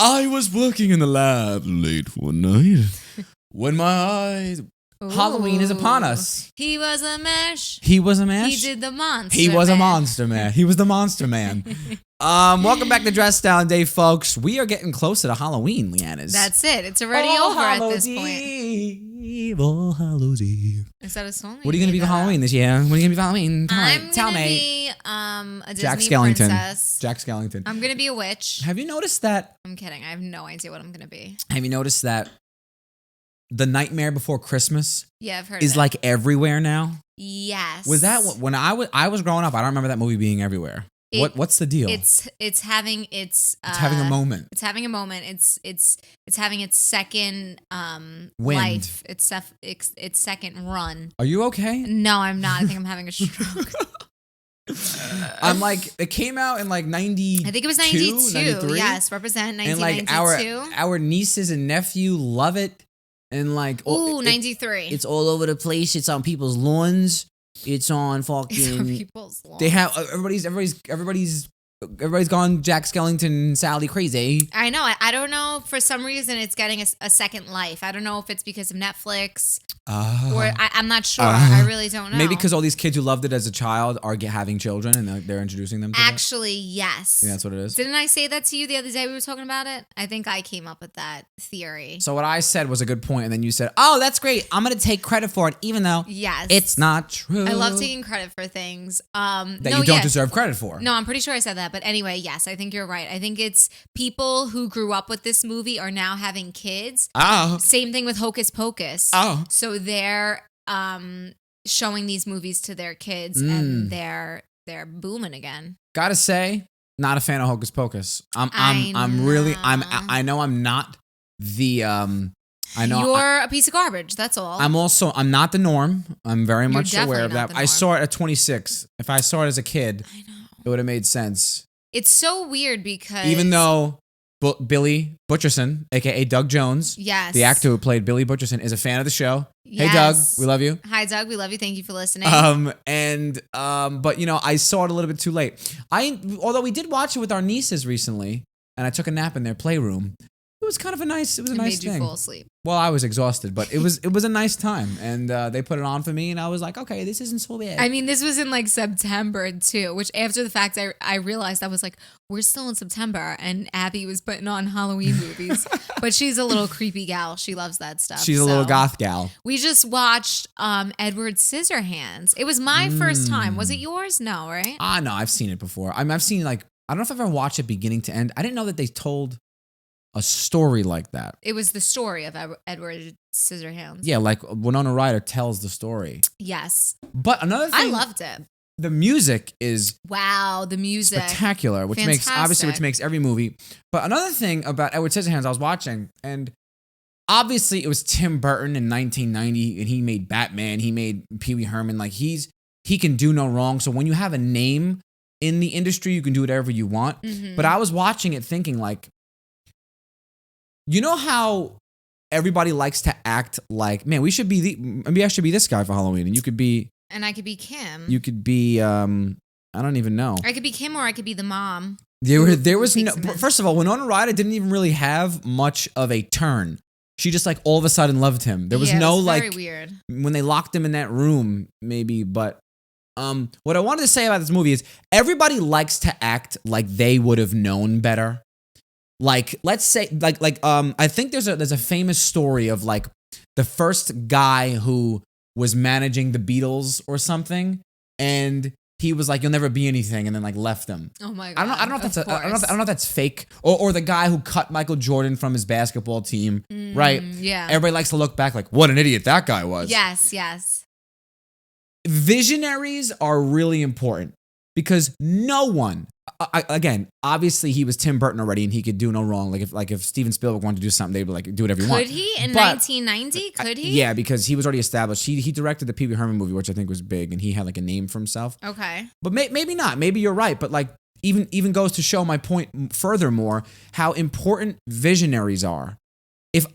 I was working in the lab late one night when my eyes... Ooh. Halloween is upon us. He was a mesh. He was a mash? He did the monster. He was man. a monster man. He was the monster man. Welcome back to Dress Down Day, folks. We are getting closer to Halloween, Leanna's. That's it. It's already All over at Hallows this point. Eve, All Hallows Eve. Is that a song? What are you going to be for Halloween this year? What are you going to be for Halloween? I'm Tell gonna me. be a Disney Jack Skellington. princess. Jack Skellington. I'm gonna be a witch. Have you noticed that? I'm kidding. I have no idea what I'm gonna be. Have you noticed that The Nightmare Before Christmas Yeah, I've heard. is of it. like everywhere now? Yes. Was that when I was growing up? I don't remember that movie being everywhere. What's the deal? It's having its. It's having a moment. It's having a moment. It's having its second Wind. life. Its second run. Are you okay? No, I'm not. I think I'm having a stroke. I'm like, it came out in like 90. I think it was 92. 93? Yes, represent And like 1992. our nieces and nephew love it, and like Ooh, 93. It's all over the place. It's on people's lawns. It's on fucking. It's on people's lawns. They have everybody's gone Jack Skellington, Sally crazy. I know. I don't know. For some reason, it's getting a second life. I don't know if it's because of Netflix or I'm not sure. I really don't know. Maybe because all these kids who loved it as a child are having children and they're introducing them to Actually, yes. Yeah, that's what it is. Didn't I say that to you the other day we were talking about it? I think I came up with that theory. So what I said was a good point, and then you said, "Oh, that's great. I'm going to take credit for it, even though it's not true." I love taking credit for things that you don't deserve credit for. No, I'm pretty sure I said that. But anyway, yes, I think you're right. I think it's people who grew up with this movie are now having kids. Oh. Same thing with Hocus Pocus. Oh. So they're showing these movies to their kids and they're booming again. Gotta say, not a fan of Hocus Pocus. I know I'm not the I know you're a piece of garbage. That's all. I'm not the norm. I'm very much definitely aware of not that. the I norm. saw it at 26. If I saw it as a kid, I know. it would have made sense. It's so weird because Even though Billy Butcherson, aka Doug Jones, yes, the actor who played Billy Butcherson, is a fan of the show. Yes. Hey Doug, we love you. Hi Doug, we love you. Thank you for listening. But you know, I saw it a little bit too late. Although we did watch it with our nieces recently, and I took a nap in their playroom. It was kind of a nice. It was a nice thing. Made you fall asleep. Well, I was exhausted, but it was a nice time, and they put it on for me, and I was like, okay, this isn't so bad. I mean, this was in like September too, which after the fact I realized I was like, we're still in September, and Abby was putting on Halloween movies, but she's a little creepy gal. She loves that stuff. She's a little goth gal. We just watched Edward Scissorhands. It was my first time. Was it yours? No, right? No, I've seen it before. I've seen I don't know if I've ever watched it beginning to end. I didn't know that they told a story like that. It was the story of Edward Scissorhands. Yeah, like Winona Ryder tells the story. Yes. But another thing, I loved it. The music is the music spectacular, which makes every movie. But another thing about Edward Scissorhands I was watching, and obviously it was Tim Burton in 1990, and he made Batman, he made Pee Wee Herman. Like he can do no wrong. So when you have a name in the industry, you can do whatever you want. Mm-hmm. But I was watching it thinking like, you know how everybody likes to act like, man, maybe I should be this guy for Halloween, and you could be, and I could be Kim. You could be, I don't even know. I could be Kim, or I could be the mom. There was no. First of all, Winona Ryder didn't even really have much of a turn. She just like all of a sudden loved him. There was no like very weird when they locked him in that room, maybe. But what I wanted to say about this movie is everybody likes to act like they would have known better. Like, let's say, I think there's a famous story of like the first guy who was managing the Beatles or something, and he was like, "You'll never be anything," and then like left them. Oh my god! I don't know if that's fake, or the guy who cut Michael Jordan from his basketball team, right? Yeah. Everybody likes to look back like, what an idiot that guy was. Yes. Visionaries are really important because no one. Again, obviously he was Tim Burton already, and he could do no wrong. Like if Steven Spielberg wanted to do something, they'd be like, do whatever you want. Could he in 1990? Could he? Yeah, because he was already established. He directed the Pee Wee Herman movie, which I think was big, and he had like a name for himself. Okay, but maybe not. Maybe you're right. But like even goes to show my point furthermore how important visionaries are. If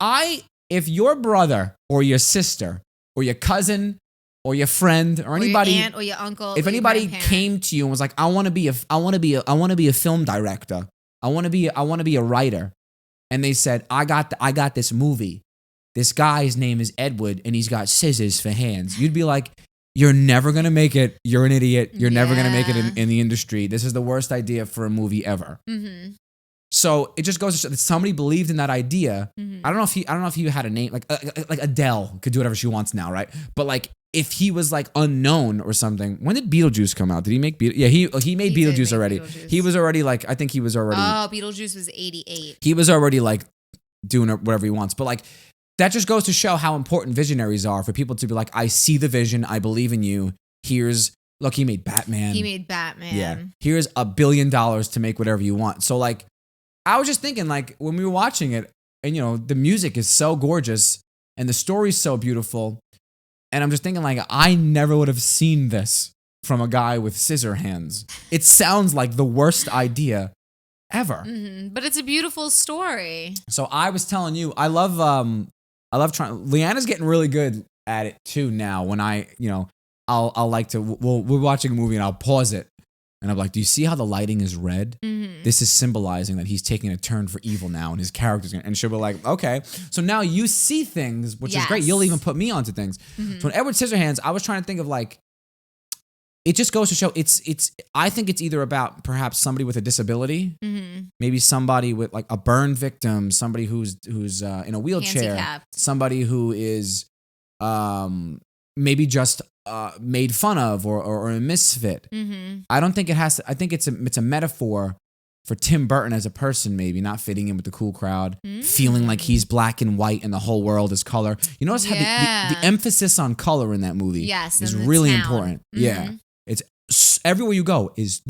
your brother or your sister or your cousin or your friend or anybody, your aunt or your uncle, if anybody came to you and was like, I want to be a film director, I want to be a writer, and they said, I got this movie. This guy's name is Edward, and he's got scissors for hands. You'd be like, you're never going to make it. You're an idiot. You're never going to make it in the industry. This is the worst idea for a movie ever. Mm-hmm. So it just goes to show that somebody believed in that idea. Mm-hmm. I don't know if he had a name, like Adele could do whatever she wants now, right? But like, if he was like unknown or something, when did Beetlejuice come out? Did he make Beetlejuice? Yeah, he made Beetlejuice already. Beetlejuice. He was already like, I think he was already. Oh, Beetlejuice was 88. He was already like doing whatever he wants. But like, that just goes to show how important visionaries are for people to be like, I see the vision. I believe in you. Look, he made Batman. Yeah. Here's $1 billion to make whatever you want. So like, I was just thinking like when we were watching it and the music is so gorgeous and the story's so beautiful. And I'm just thinking like, I never would have seen this from a guy with scissor hands. It sounds like the worst idea ever. Mm-hmm. But it's a beautiful story. So I was telling you, I love trying. Leanna's getting really good at it too now. When I'll like to, we're watching a movie and I'll pause it. And I'm like, do you see how the lighting is red? Mm-hmm. This is symbolizing that he's taking a turn for evil now and his character's going to, and she'll be like, okay. So now you see things, which is great. You'll even put me onto things. Mm-hmm. So when Edward Scissorhands, I was trying to think of like, it just goes to show I think it's either about perhaps somebody with a disability, mm-hmm. maybe somebody with like a burn victim, somebody who's in a wheelchair, handicapped. Somebody who is maybe just made fun of or a misfit. Mm-hmm. I don't think it has to. I think it's a metaphor for Tim Burton as a person, maybe not fitting in with the cool crowd, feeling like he's black and white and the whole world is color. You notice how the emphasis on color in that movie is really important. Mm-hmm. Yeah, it's everywhere you go is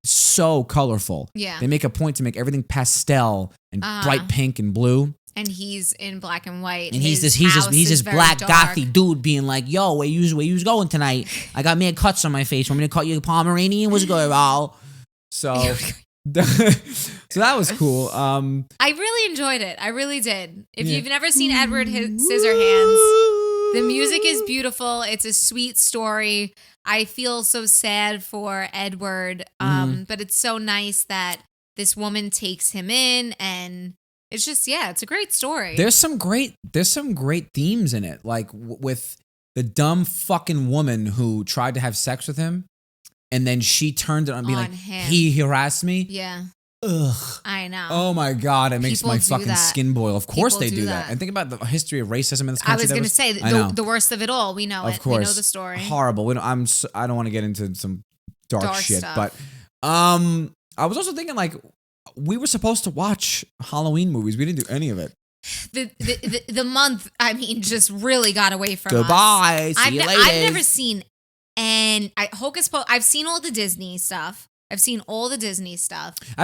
so colorful. Yeah, they make a point to make everything pastel and bright pink and blue. And he's in black and white. And he's this black dark. Gothy dude being like, yo, where you going tonight? I got mad cuts on my face. Want me to cut you a Pomeranian? What's going on? So that was cool. I really enjoyed it. I really did. If you've never seen Edward Scissorhands, the music is beautiful. It's a sweet story. I feel so sad for Edward. But it's so nice that this woman takes him in and it's just, it's a great story. There's some great themes in it. Like with the dumb fucking woman who tried to have sex with him and then she turned it on being like, he harassed me. Yeah. Ugh. I know. Oh my God. It makes my fucking skin boil. Of course they do that. And think about the history of racism in this country. I was going to say, the worst of it all. We know it. Of course. We know the story. Horrible. I don't want to get into some dark shit. Stuff. But I was also thinking like, we were supposed to watch Halloween movies. We didn't do any of it. The month, I mean, just really got away from Goodbye. us. See you later. I've never seen Hocus Pocus. I've seen all the Disney stuff. I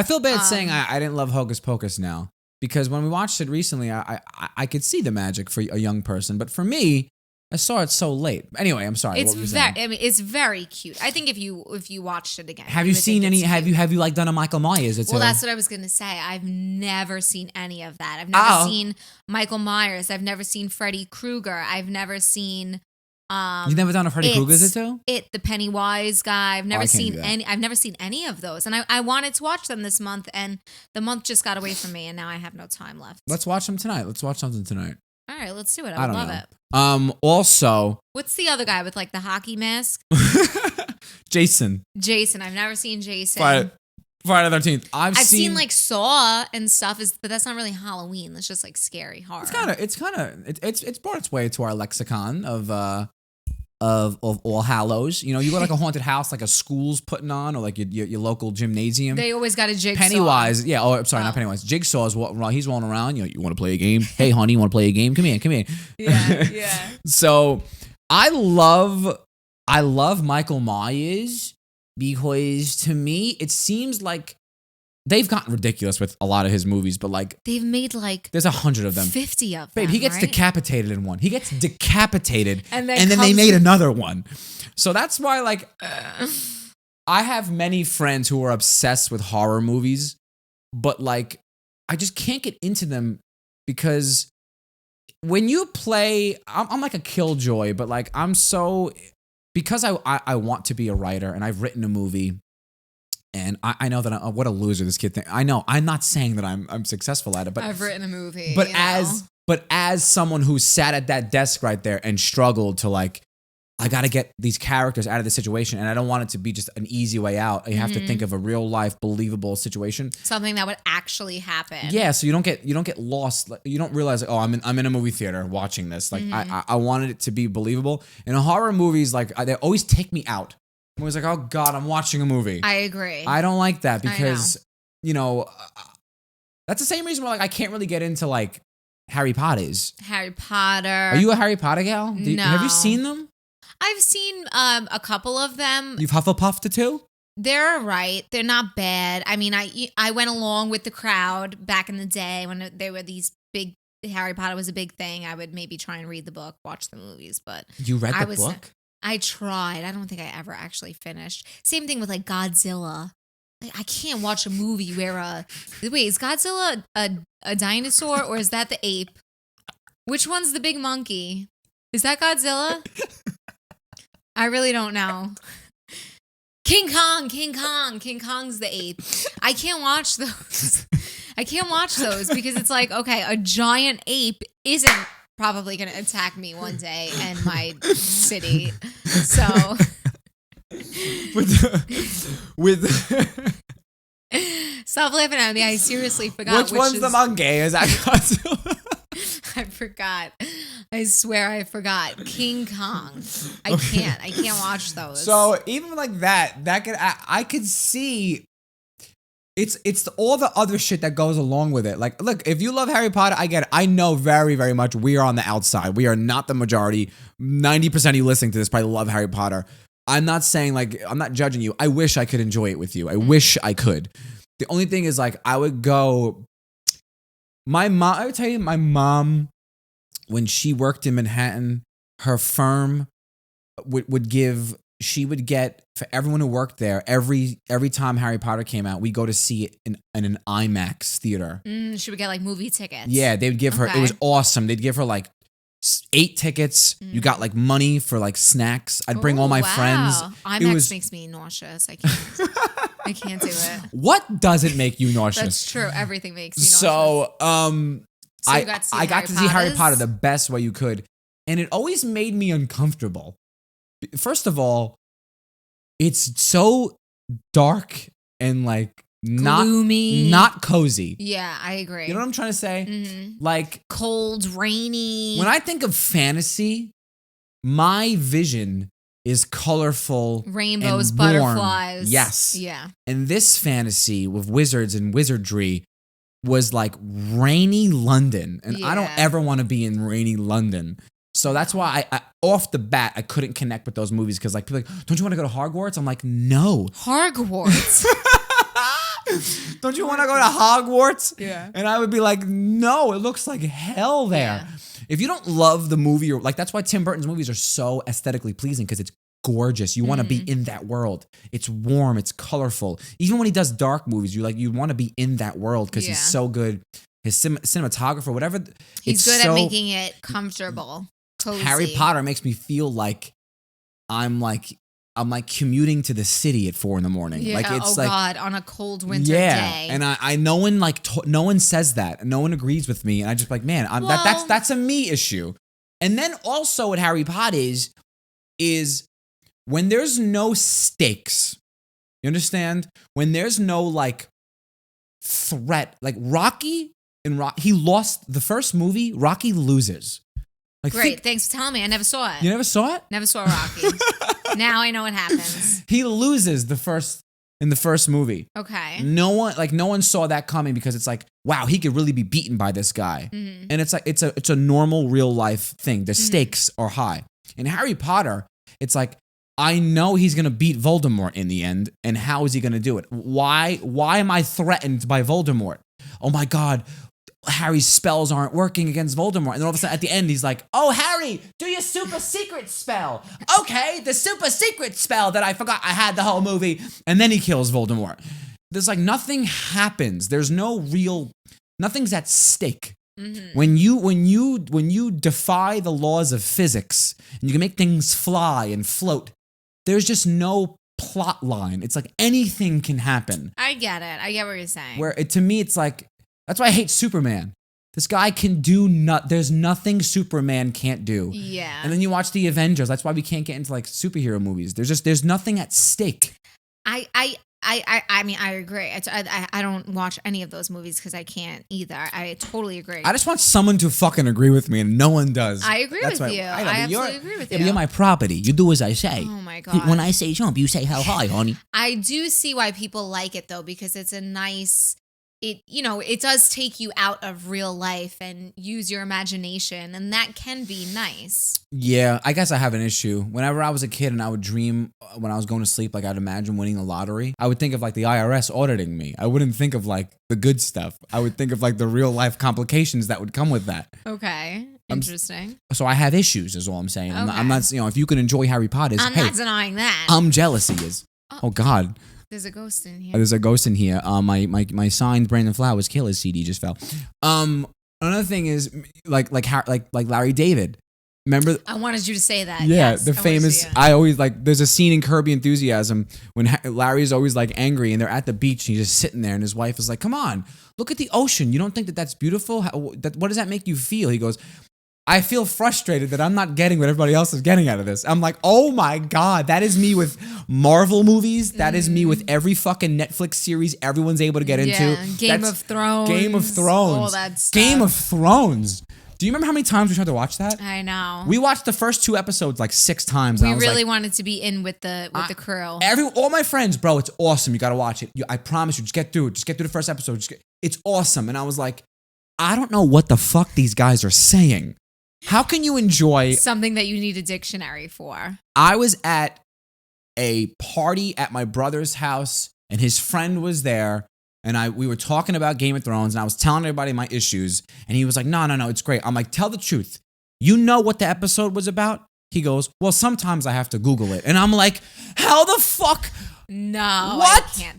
feel bad saying I didn't love Hocus Pocus now because when we watched it recently, I could see the magic for a young person, but for me, I saw it so late. Anyway, I'm sorry. It's very cute. I think if you watched it again, have you seen any? Have you like done a Michael Myers? Well, that's what I was gonna say. I've never seen any of that. I've never seen Michael Myers. I've never seen Freddy Krueger. I've never seen. You've never done a Freddy Krueger's too? The Pennywise guy. I've never seen any. I've never seen any of those, and I wanted to watch them this month, and the month just got away from me, and now I have no time left. Let's watch them tonight. Let's watch something tonight. All right, let's do it. I would love it. Also, what's the other guy with like the hockey mask? Jason. I've never seen Jason. Friday the 13th. I've seen like Saw and stuff, but that's not really Halloween. That's just like scary horror. It's brought its way to our lexicon of All Hallows. You go like a haunted house, like a school's putting on, or like your local gymnasium. They always got a jigsaw. Pennywise, yeah. Oh, I'm sorry, not Pennywise. Jigsaw is while he's rolling around. You want to play a game? Hey, honey, you want to play a game? Come here. Yeah. So I love Michael Myers because to me it seems like they've gotten ridiculous with a lot of his movies, but like they've made like there's 100 of them, 50 of them. Babe, he gets decapitated in one. He gets decapitated, and then they made another one. So that's why, like, I have many friends who are obsessed with horror movies, but like, I just can't get into them because when you play, I'm like a killjoy, but like I'm so because I want to be a writer and I've written a movie. And I know that what a loser this kid thinks. I know. I'm not saying that I'm successful at it, but I've written a movie. But as someone who sat at that desk right there and struggled to like, I got to get these characters out of the situation, and I don't want it to be just an easy way out. You have to think of a real life, believable situation, something that would actually happen. Yeah, so you don't get lost. Like, you don't realize, oh, I'm in a movie theater watching this. Like I wanted it to be believable. And in horror movies, like they always take me out. I'm always like, oh God, I'm watching a movie. I agree. I don't like that because that's the same reason why like I can't really get into like Harry Potters. Harry Potter. Are you a Harry Potter gal? No. Have you seen them? I've seen a couple of them. You've Hufflepuffed it too? They're all right. They're not bad. I mean, I went along with the crowd back in the day when they were these big. Harry Potter was a big thing. I would maybe try and read the book, watch the movies, but you read the book? I tried. I don't think I ever actually finished. Same thing with like Godzilla. Like, I can't watch a movie where wait, is Godzilla a dinosaur or is that the ape? Which one's the big monkey? Is that Godzilla? I really don't know. King Kong's the ape. I can't watch those. Because it's like, okay, a giant ape isn't probably going to attack me one day in my city. So stop laughing at me. I seriously forgot which one's the monkey. Is that Godzilla? I forgot. I swear I forgot. King Kong. I can't watch those. So even like that I could see it's all the other shit that goes along with it. Like, look, if you love Harry Potter, I get it. I know very, very much we are on the outside. We are not the majority. 90% of you listening to this probably love Harry Potter. I'm not saying like, I'm not judging you. I wish I could enjoy it with you. I wish I could. The only thing is like, I would tell you, my mom, when she worked in Manhattan, her firm would get for everyone who worked there every time Harry Potter came out, we go to see it in an IMAX theater. She would get like movie tickets. Yeah, they would give her. It was awesome. They'd give her like 8 tickets. You got like money for like snacks. I'd bring all my friends. IMAX makes me nauseous. I can't. I can't do it. What doesn't make you nauseous? That's true. Everything makes me nauseous. So, I got to see Harry Potter the best way you could, and it always made me uncomfortable. First of all, it's so dark and like gloomy, not cozy. Yeah, I agree. You know what I'm trying to say? Mm-hmm. Like cold, rainy. When I think of fantasy, my vision is colorful, rainbows, and warm. butterflies. Yes. Yeah. And this fantasy with wizards and wizardry was like rainy London, and I don't ever want to be in rainy London. So that's why I off the bat I couldn't connect with those movies because like people are like, don't you want to go to Hogwarts? I'm like, no. Hogwarts. Don't you want to go to Hogwarts? Yeah. And I would be like, no, it looks like hell there. Yeah. If you don't love the movie, or like that's why Tim Burton's movies are so aesthetically pleasing because it's gorgeous. You want to be in that world. It's warm. It's colorful. Even when he does dark movies, you want to be in that world because he's so good. His cinematographer, whatever. He's good at making it comfortable. Cozy. Harry Potter makes me feel like I'm like commuting to the city at 4 a.m. Yeah. Like it's God, on a cold winter day. And I no one says that. No one agrees with me. And I just like, man, that's a me issue. And then also what Harry Potter is when there's no stakes. You understand? When there's no like threat, like Rocky he lost the first movie. Rocky loses. Like, great, thanks for telling me. I never saw it. You never saw it? Never saw Rocky. Now I know what happens. He loses in the first movie. Okay. No one saw that coming because it's like, wow, he could really be beaten by this guy. Mm-hmm. And it's like it's a normal real life thing. The stakes are high. In Harry Potter, it's like, I know he's going to beat Voldemort in the end, and how is he going to do it? Why am I threatened by Voldemort? Oh my God, Harry's spells aren't working against Voldemort. And then all of a sudden at the end, he's like, oh, Harry, do your super secret spell. Okay, the super secret spell that I forgot I had the whole movie. And then he kills Voldemort. There's like nothing happens. There's nothing's at stake. Mm-hmm. When you defy the laws of physics and you can make things fly and float, there's just no plot line. It's like anything can happen. I get it. I get what you're saying. Where to me, it's like, that's why I hate Superman. This guy can do there's nothing Superman can't do. Yeah. And then you watch the Avengers. That's why we can't get into like superhero movies. There's nothing at stake. I mean, I agree. I don't watch any of those movies because I can't either. I totally agree. I just want someone to fucking agree with me, and no one does. I agree with you. I absolutely agree with you. You're my property. You do as I say. Oh my God. When I say jump, you say how high, honey. I do see why people like it though, because it's a nice. It does take you out of real life and use your imagination, and that can be nice. Yeah, I guess I have an issue. Whenever I was a kid and I would dream when I was going to sleep, like I'd imagine winning the lottery, I would think of like the IRS auditing me. I wouldn't think of like the good stuff. I would think of like the real life complications that would come with that. Okay. Interesting. So I have issues is all I'm saying. Okay. I'm not, if you can enjoy Harry Potter, I'm not denying that. I'm jealous he is. Oh God. There's a ghost in here. There's a ghost in here. My signed Brandon Flowers Killers CD just fell. Another thing is like Larry David. Remember? I wanted you to say that. Yeah, yes, the famous. I always like. There's a scene in Curb Your Enthusiasm when Larry's always like angry, and they're at the beach, and he's just sitting there, and his wife is like, "Come on, look at the ocean. You don't think that that's beautiful? What does that make you feel?" He goes, I feel frustrated that I'm not getting what everybody else is getting out of this. I'm like, oh my God, that is me with Marvel movies. That is me with every fucking Netflix series everyone's able to get into. Game of Thrones. All that stuff. Game of Thrones. Do you remember how many times we tried to watch that? I know. We watched the first 2 episodes like 6 times. We really wanted to be in with the crew. All my friends, bro, it's awesome. You got to watch it. I promise you, just get through it. Just get through the first episode. It's awesome. And I was like, I don't know what the fuck these guys are saying. How can you enjoy something that you need a dictionary for? I was at a party at my brother's house and his friend was there and we were talking about Game of Thrones and I was telling everybody my issues and he was like, no, it's great. I'm like, tell the truth. You know what the episode was about? He goes, well, sometimes I have to Google it. And I'm like, how the fuck? No, what? I can't.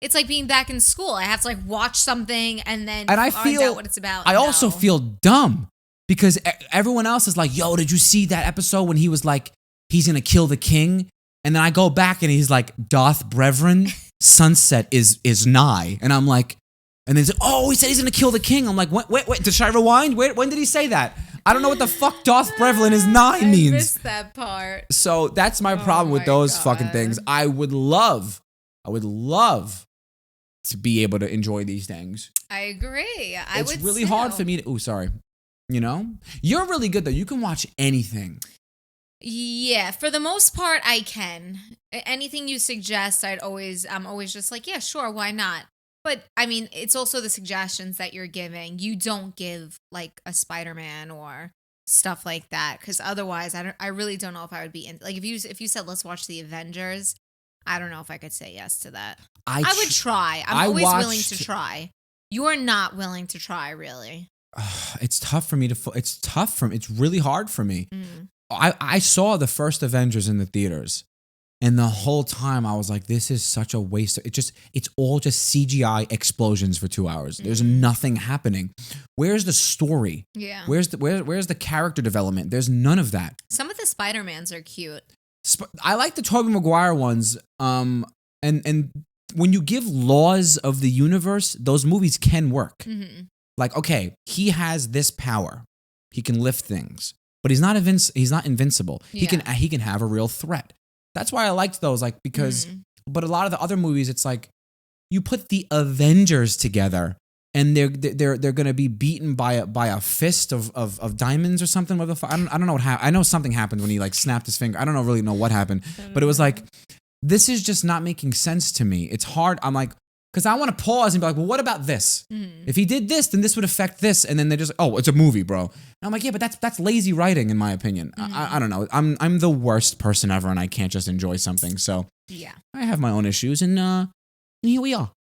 It's like being back in school. I have to like watch something and then I find out what it's about. I also feel dumb. Because everyone else is like, yo, did you see that episode when he was like, he's going to kill the king? And then I go back and he's like, doth brethren, sunset is nigh. And I'm like, and then he's like, oh, he said he's going to kill the king. I'm like, wait, should I rewind? When did he say that? I don't know what the fuck doth brethren is nigh means. I missed that part. So that's my problem with those fucking things. I would love to be able to enjoy these things. I agree. It's really hard for me to, sorry. You're really good though. You can watch anything. Yeah, for the most part, I can. Anything you suggest, I'm always just like, yeah, sure, why not? But I mean, it's also the suggestions that you're giving. You don't give like a Spider-Man or stuff like that, because otherwise, I really don't know if I would be in. Like if you said let's watch the Avengers, I don't know if I could say yes to that. I would try. I'm always willing to try. You're not willing to try, really. It's tough for me to. It's really hard for me. I saw the first Avengers in the theaters, and the whole time I was like, "This is such a waste." It's all just CGI explosions for 2 hours. There's nothing happening. Where's the story? Yeah. Where's the character development? There's none of that. Some of the Spider-Mans are cute. I like the Tobey Maguire ones. And when you give laws of the universe, those movies can work. Mm-hmm. Like, okay, he has this power. He can lift things, but he's not invincible. Yeah. He can have a real threat. That's why I liked those, like, because but a lot of the other movies, it's like you put the Avengers together and they're going to be beaten by a fist of diamonds or something. I don't know what happened. I know something happened when he like snapped his finger. I don't really know what happened, but it was like, this is just not making sense to me. It's hard. I'm like, because I want to pause and be like, well, what about this? If he did this, then this would affect this. And then they're just, oh, it's a movie, bro. And I'm like, yeah, but that's lazy writing, in my opinion. I don't know. I'm the worst person ever, and I can't just enjoy something. So yeah, I have my own issues, and here we are.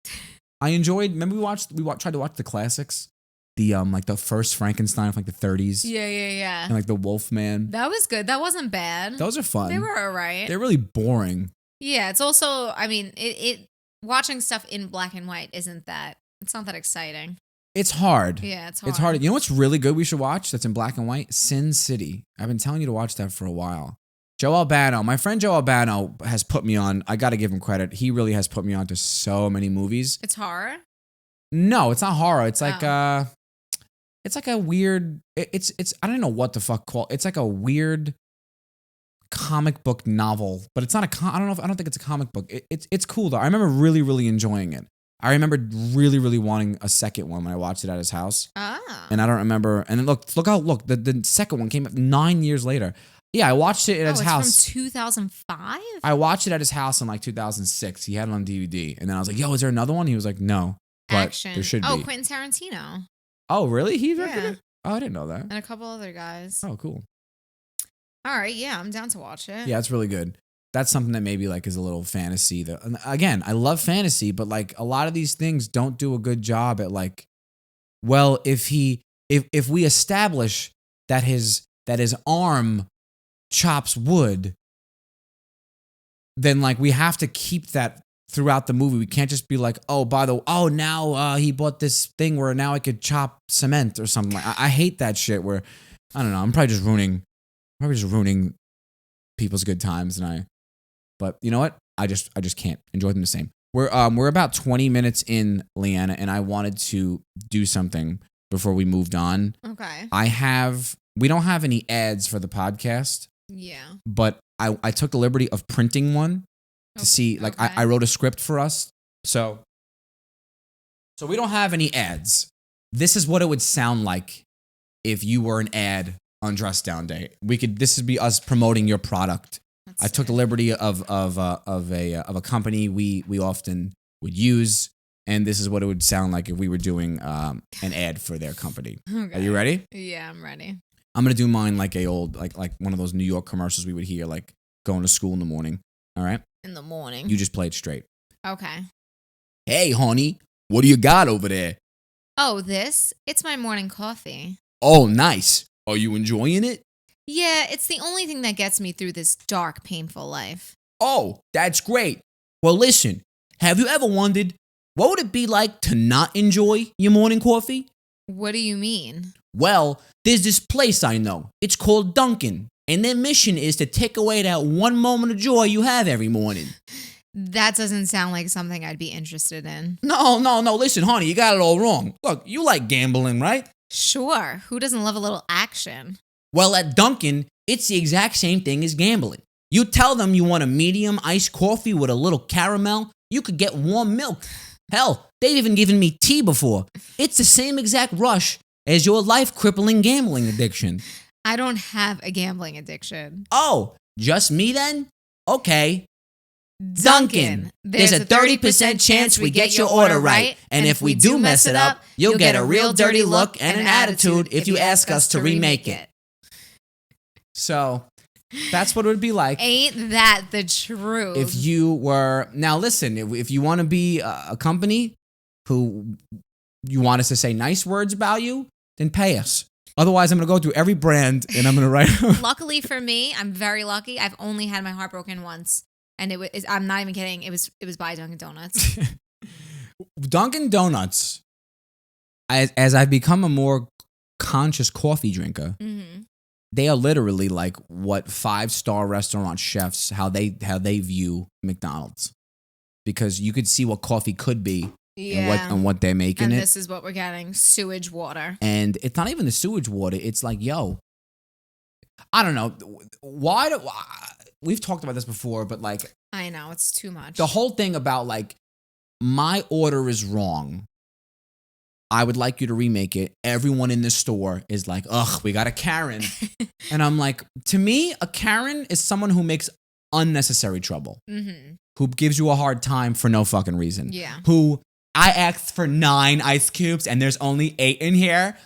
I enjoyed. Remember, we tried to watch the classics, the like the first Frankenstein from like the 30s. Yeah. And like the Wolfman. That was good. That wasn't bad. Those are fun. They were alright. They're really boring. Yeah, it's also, I mean, it watching stuff in black and white it's not that exciting. It's hard. Yeah, it's hard. It's hard. You know what's really good we should watch that's in black and white? Sin City. I've been telling you to watch that for a while. Joe Albano. My friend Joe Albano has put me on. I got to give him credit. He really has put me on to so many movies. It's horror? No, it's not horror. It's like it's like a weird. It's I don't know what the fuck call. It's like a weird comic book novel, but it's not I don't know. I don't think it's a comic book. It's cool though. I remember really enjoying it. I remember really wanting a second one when I watched it at his house. And I don't remember. And then look the second one came up 9 years later. Yeah, I watched it at his house. From 2005? I watched it at his house in like 2006. He had it on DVD. And then I was like, yo, is there another one? He was like, no. But Action. There should be. Oh, Quentin Tarantino. Oh, really? He directed it? Oh, I didn't know that. And a couple other guys. Oh, cool. All right, yeah, I'm down to watch it. Yeah, it's really good. That's something that maybe like is a little fantasy. And again, I love fantasy, but like a lot of these things don't do a good job at like, well, if we establish that his arm chops wood, then like we have to keep that throughout the movie. We can't just be like, now he bought this thing where now I could chop cement or something. Like I hate that shit where I don't know. I'm probably just ruining people's good times, but you know what? I just can't enjoy them the same. We're about 20 minutes in, Leanna, and I wanted to do something before we moved on. Okay. We don't have any ads for the podcast. Yeah. But I took the liberty of printing one to see, like, okay. I wrote a script for us. So we don't have any ads. This is what it would sound like if you were an ad on Dress Down Day. This would be us promoting your product. I took the liberty of a company we often would use, and this is what it would sound like if we were doing an ad for their company. Okay. Are you ready? Yeah, I'm ready. I'm gonna do mine like a old like one of those New York commercials we would hear like going to school in the morning. All right. In the morning. You just play it straight. Okay. Hey, honey, what do you got over there? Oh, it's my morning coffee. Oh, nice. Are you enjoying it? Yeah, it's the only thing that gets me through this dark, painful life. Oh, that's great. Well, listen, have you ever wondered what would it be like to not enjoy your morning coffee? What do you mean? Well, there's this place I know. It's called Dunkin', and their mission is to take away that one moment of joy you have every morning. That doesn't sound like something I'd be interested in. No. Listen, honey, you got it all wrong. Look, you like gambling, right? Sure. Who doesn't love a little action? Well, at Dunkin', it's the exact same thing as gambling. You tell them you want a medium iced coffee with a little caramel, you could get warm milk. Hell, they've even given me tea before. It's the same exact rush as your life-crippling gambling addiction. I don't have a gambling addiction. Oh, just me then? Okay. Dunkin', there's a 30% chance we get your order right, and if we do mess it up, you'll get a real dirty look and an attitude if you ask us to remake it. So, that's what it would be like. Ain't that the truth? If you were... Now listen, if you want to be a company who you want us to say nice words about you, then pay us. Otherwise, I'm going to go through every brand and I'm going to write... Luckily for me, I'm very lucky. I've only had my heart broken once. And I'm not even kidding. It was by Dunkin' Donuts. Dunkin' Donuts, as I've become a more conscious coffee drinker, they are literally like what 5-star restaurant chefs, how they view McDonald's. Because you could see what coffee could be and what they're making and it. And this is what we're getting, sewage water. And it's not even the sewage water. It's like, yo, I don't know. We've talked about this before, but like... I know, it's too much. The whole thing about like, my order is wrong. I would like you to remake it. Everyone in the store is like, ugh, we got a Karen. And I'm like, to me, a Karen is someone who makes unnecessary trouble. Who gives you a hard time for no fucking reason. Yeah. Who, I asked for 9 ice cubes and there's only 8 in here.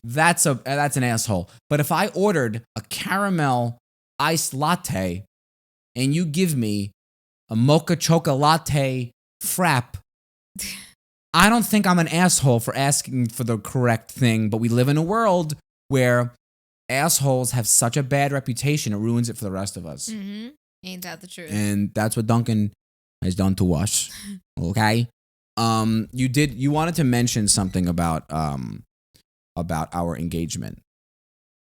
That's an asshole. But if I ordered a caramel iced latte and you give me a mocha chocolate latte frap, I don't think I'm an asshole for asking for the correct thing, but we live in a world where assholes have such a bad reputation, it ruins it for the rest of us. Ain't that the truth? And that's what Dunkin' has done to us. Okay? You wanted to mention something about our engagement.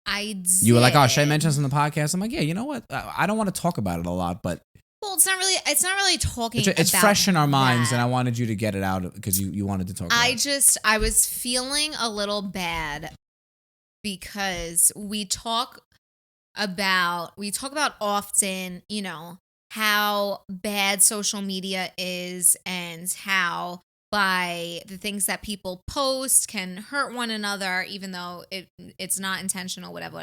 I did. You were like, oh, should I mention this on the podcast? I'm like, yeah, you know what? I don't want to talk about it a lot, but. Well, it's not really talking about it's fresh in our minds, and I wanted you to get it out because you wanted to talk about it. I was feeling a little bad because we talk about often, how bad social media is and how by the things that people post can hurt one another, even though it's not intentional, whatever.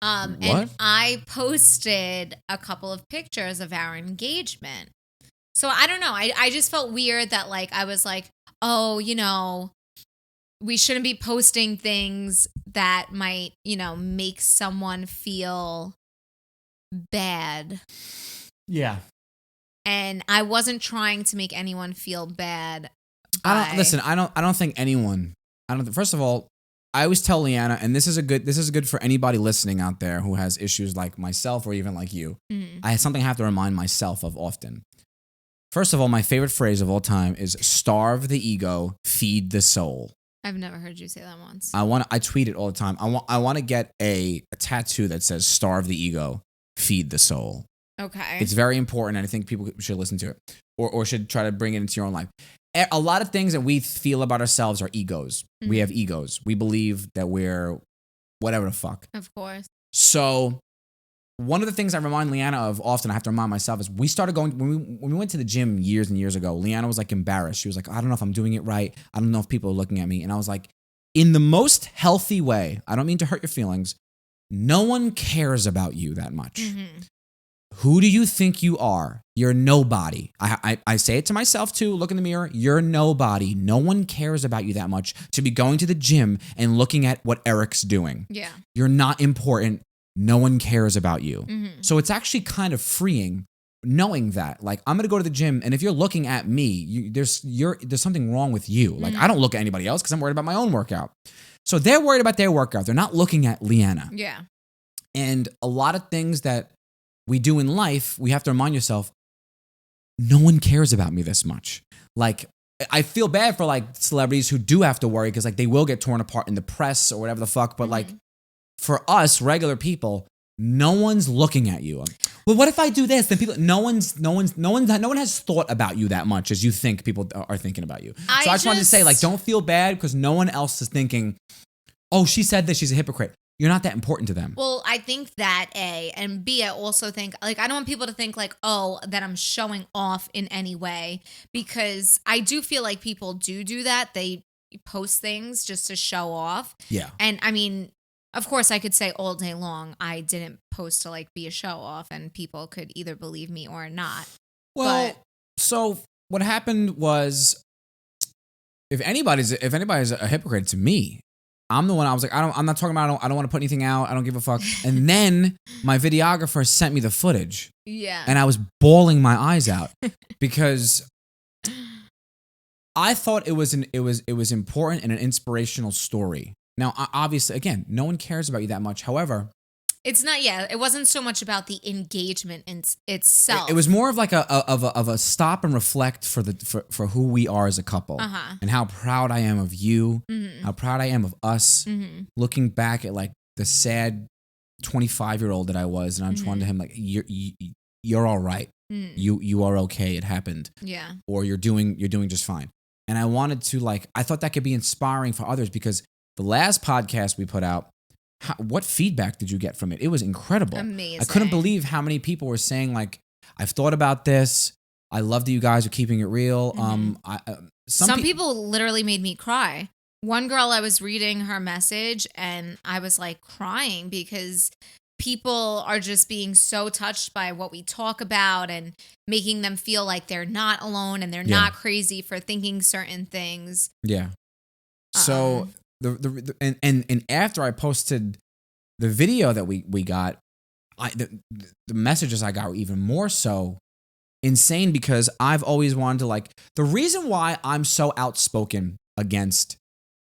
And I posted a couple of pictures of our engagement. So I don't know. I just felt weird that I was like, oh, we shouldn't be posting things that might, make someone feel bad. Yeah. And I wasn't trying to make anyone feel bad. I don't think anyone. First of all, I always tell Leanna, and this is good for anybody listening out there who has issues like myself or even like you. Mm-hmm. Something I have to remind myself of often. First of all, my favorite phrase of all time is starve the ego, feed the soul. I've never heard you say that once. I tweet it all the time. I want to get a tattoo that says starve the ego, feed the soul. Okay. It's very important, and I think people should listen to it or should try to bring it into your own life. A lot of things that we feel about ourselves are egos. Mm-hmm. We have egos. We believe that we're whatever the fuck. Of course. So one of the things I remind Leanna of often, I have to remind myself, is we started going, when we went to the gym years and years ago, Leanna was embarrassed. She was like, I don't know if I'm doing it right. I don't know if people are looking at me. And I was like, in the most healthy way, I don't mean to hurt your feelings, no one cares about you that much. Mm-hmm. Who do you think you are? You're nobody. I say it to myself too. Look in the mirror. You're nobody. No one cares about you that much to be going to the gym and looking at what Eric's doing. Yeah. You're not important. No one cares about you. Mm-hmm. So it's actually kind of freeing knowing that. I'm going to go to the gym, and if you're looking at me, there's something wrong with you. Mm-hmm. I don't look at anybody else because I'm worried about my own workout. So they're worried about their workout. They're not looking at Leanna. Yeah. And a lot of things that we do in life, we have to remind yourself, no one cares about me this much. I feel bad for celebrities who do have to worry because they will get torn apart in the press or whatever the fuck. But mm-hmm. For us regular people, no one's looking at you. Well, what if I do this? Then no one has thought about you that much as you think people are thinking about you. I just wanted to say, don't feel bad because no one else is thinking, oh, she said this, she's a hypocrite. You're not that important to them. Well, I think that A, and B, I also think, I don't want people to think that I'm showing off in any way, because I do feel like people do that. They post things just to show off. Yeah. And I mean, of course, I could say all day long, I didn't post to be a show off, and people could either believe me or not. Well, so what happened was, if anybody's a hypocrite, to me. I'm the one. I was like, I'm not talking about. I don't want to put anything out. I don't give a fuck. And then my videographer sent me the footage. Yeah. And I was bawling my eyes out because I thought it was important and an inspirational story. Now, obviously, again, no one cares about you that much. However, it's not. Yeah, it wasn't so much about the engagement itself. It was more of a stop and reflect for who we are as a couple, and how proud I am of you, mm-hmm. how proud I am of us. Mm-hmm. Looking back at the sad 25-year-old that I was, and I'm mm-hmm. trying to him you're all right. Mm. You are okay. It happened. Yeah. Or you're doing just fine. And I wanted to I thought that could be inspiring for others, because the last podcast we put out, what feedback did you get from it? It was incredible. Amazing. I couldn't believe how many people were saying I've thought about this. I love that you guys are keeping it real. Mm-hmm. Some people literally made me cry. One girl, I was reading her message and I was crying because people are just being so touched by what we talk about and making them feel like they're not alone and they're not crazy for thinking certain things. Yeah. So and after I posted the video that we got, the messages I got were even more so insane, because I've always wanted to the reason why I'm so outspoken against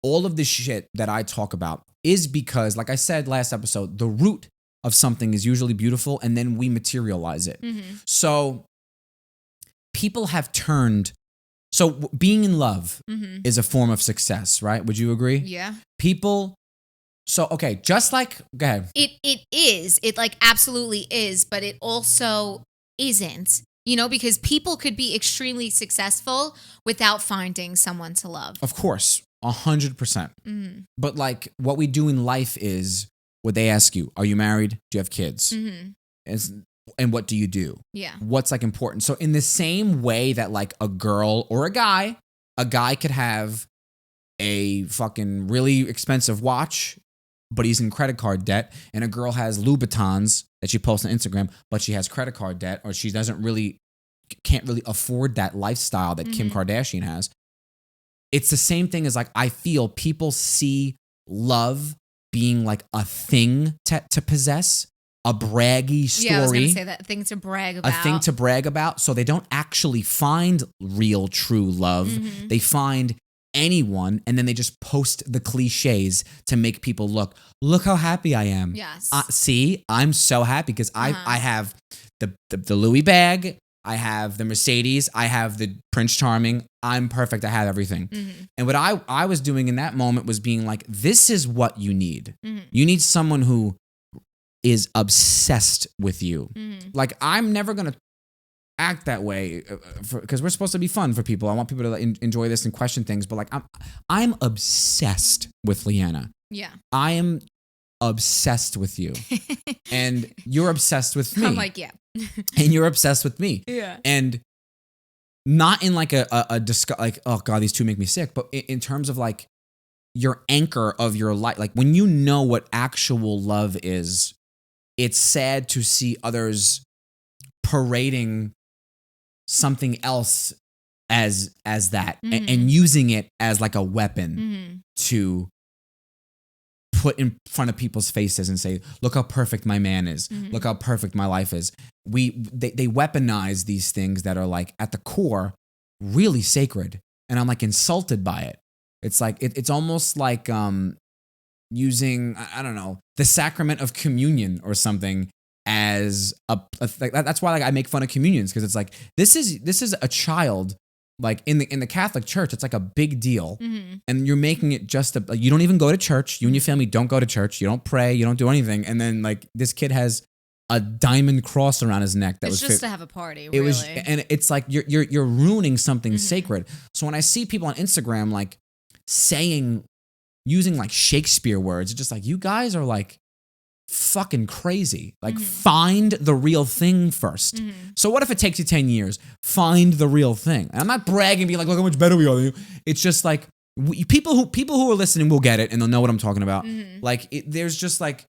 all of the shit that I talk about is because, like I said last episode, the root of something is usually beautiful and then we materialize it. Mm-hmm. So people have turned. So being in love mm-hmm. is a form of success, right? Would you agree? Yeah. People So, okay, just like, go ahead. It is. It like absolutely is, but it also isn't. Because people could be extremely successful without finding someone to love. Of course, 100%. But like what we do in life is what they ask you, are you married? Do you have kids? And what do you do? Yeah. What's like important? So in the same way that like a girl or a guy could have a fucking really expensive watch, but he's in credit card debt, and a girl has Louboutins that she posts on Instagram, but she has credit card debt, or she can't really afford that lifestyle that Kim Kardashian has. It's the same thing as like, I feel people see love being like a thing to possess, a braggy story. Yeah, I was going to say that, thing to brag about. A thing to brag about. So they don't actually find real, true love. They find anyone, and then they just post the cliches to make people look how happy I am. Yes. See, I'm so happy because I have the Louis bag, I have the Mercedes, I have the Prince Charming. I'm perfect. I have everything. And what I was doing in that moment was being like, this is what you need. You need someone who is obsessed with you. Like, I'm never going to act that way because we're supposed to be fun for people. I want people to enjoy this and question things, but like I'm obsessed with Leanna. Yeah. I am obsessed with you. And you're obsessed with me. I'm like, yeah. And you're obsessed with me. Yeah. And not in like a disgust, like, oh God, these two make me sick, but in terms of like your anchor of your life, like when you know what actual love is, it's sad to see others parading something else as that and using it as like a weapon to put in front of people's faces and say, look how perfect my man is. Look how perfect my life is. They weaponize these things that are like at the core really sacred, and I'm like insulted by it. It's like it's almost like using, I don't know, the sacrament of communion or something as like, that's why like I make fun of communions, because it's like this is a child, like in the Catholic Church, it's like a big deal, and you're making it just like, you don't even go to church. You and your family don't go to church. You don't pray. You don't do anything. And then like this kid has a diamond cross around his neck. It's just to have a party. Really. It was, and it's like you're ruining something sacred. So when I see people on Instagram like using like Shakespeare words, it's just like, you guys are like fucking crazy. Like find the real thing first. So what if it takes you 10 years? Find the real thing. And I'm not bragging, being like, look how much better we are than you. It's just like people who are listening will get it and they'll know what I'm talking about. Like there's just like,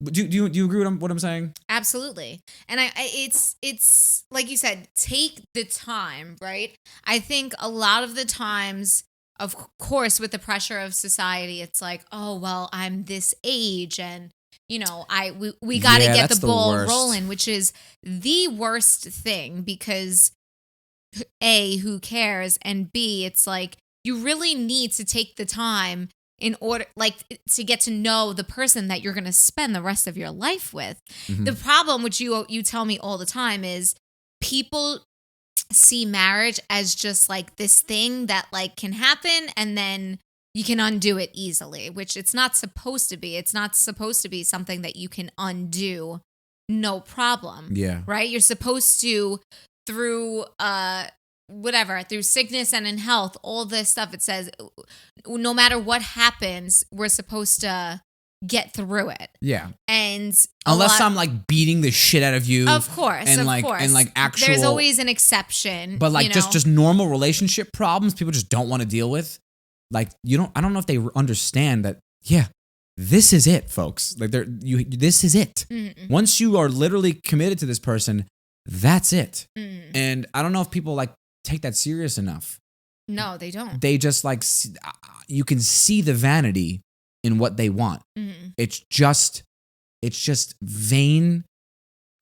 do you agree with what I'm saying? Absolutely. And it's like you said, take the time, right? I think a lot of the times, of course, with the pressure of society, it's like, oh, well, I'm this age and we got to get the ball rolling, which is the worst thing, because A, who cares? And B, it's like you really need to take the time in order, like, to get to know the person that you're going to spend the rest of your life with. The problem, which you tell me all the time, is people see marriage as just like this thing that like can happen and then you can undo it easily, which it's not supposed to be. It's not supposed to be something that you can undo, no problem. Yeah. Right? You're supposed to, through through sickness and in health, all this stuff, it says no matter what happens, we're supposed to get through it. Yeah. And unless I'm like beating the shit out of you. Of course. And like actual, there's always an exception. But like just normal relationship problems people just don't want to deal with. Like I don't know if they understand that, yeah, this is it, folks. Like this is it. Once you are literally committed to this person, that's it. And I don't know if people like take that serious enough. No, they don't. They just like, you can see the vanity in what they want. It's just vain,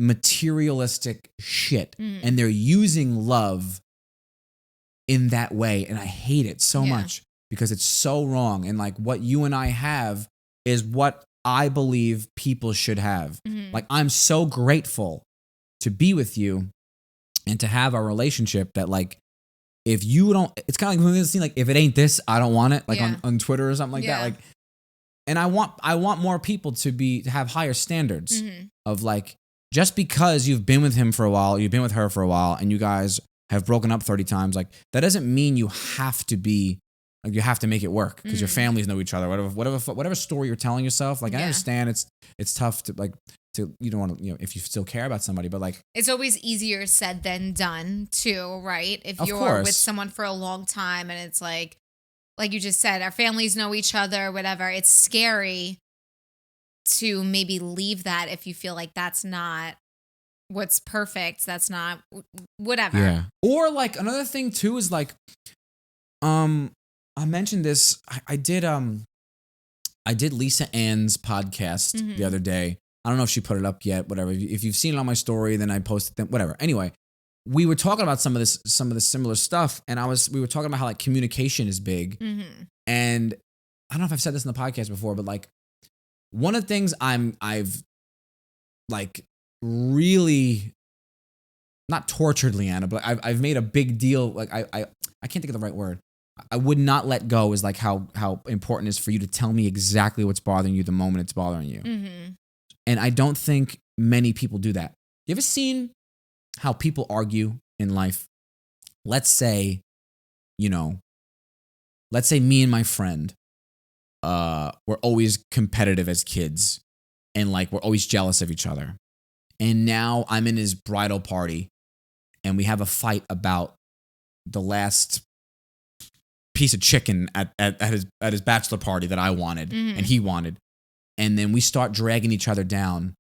materialistic shit. And they're using love in that way. And I hate it so much because it's so wrong. And like what you and I have is what I believe people should have. Like, I'm so grateful to be with you and to have our relationship that like, if you don't, it's kind of like, like if it ain't this, I don't want it. Like on Twitter or something like that. Like, And I want more people to have higher standards of like, just because you've been with him for a while, you've been with her for a while, and you guys have broken up 30 times, like that doesn't mean you have to be like, you have to make it work because your families know each other. Whatever story you're telling yourself. Like I understand it's tough to like you don't want to, if you still care about somebody, but like it's always easier said than done too, right? If you're with someone for a long time and it's like you just said, our families know each other, whatever. It's scary to maybe leave that if you feel like that's not what's perfect. That's not whatever. Yeah. Or like another thing too is like, I mentioned this. I did Lisa Ann's podcast the other day. I don't know if she put it up yet. Whatever. If you've seen it on my story, then I posted them. Whatever. Anyway, we were talking about some of the similar stuff, and we were talking about how like communication is big. And I don't know if I've said this in the podcast before, but like one of the things I've like really not tortured Leanna, but I've made a big deal. Like I can't think of the right word. I would not let go is like how important it is for you to tell me exactly what's bothering you the moment it's bothering you. And I don't think many people do that. You ever seen how people argue in life? Let's say me and my friend, we're always competitive as kids and like we're always jealous of each other. And now I'm in his bridal party and we have a fight about the last piece of chicken at his bachelor party that I wanted and he wanted. And then we start dragging each other down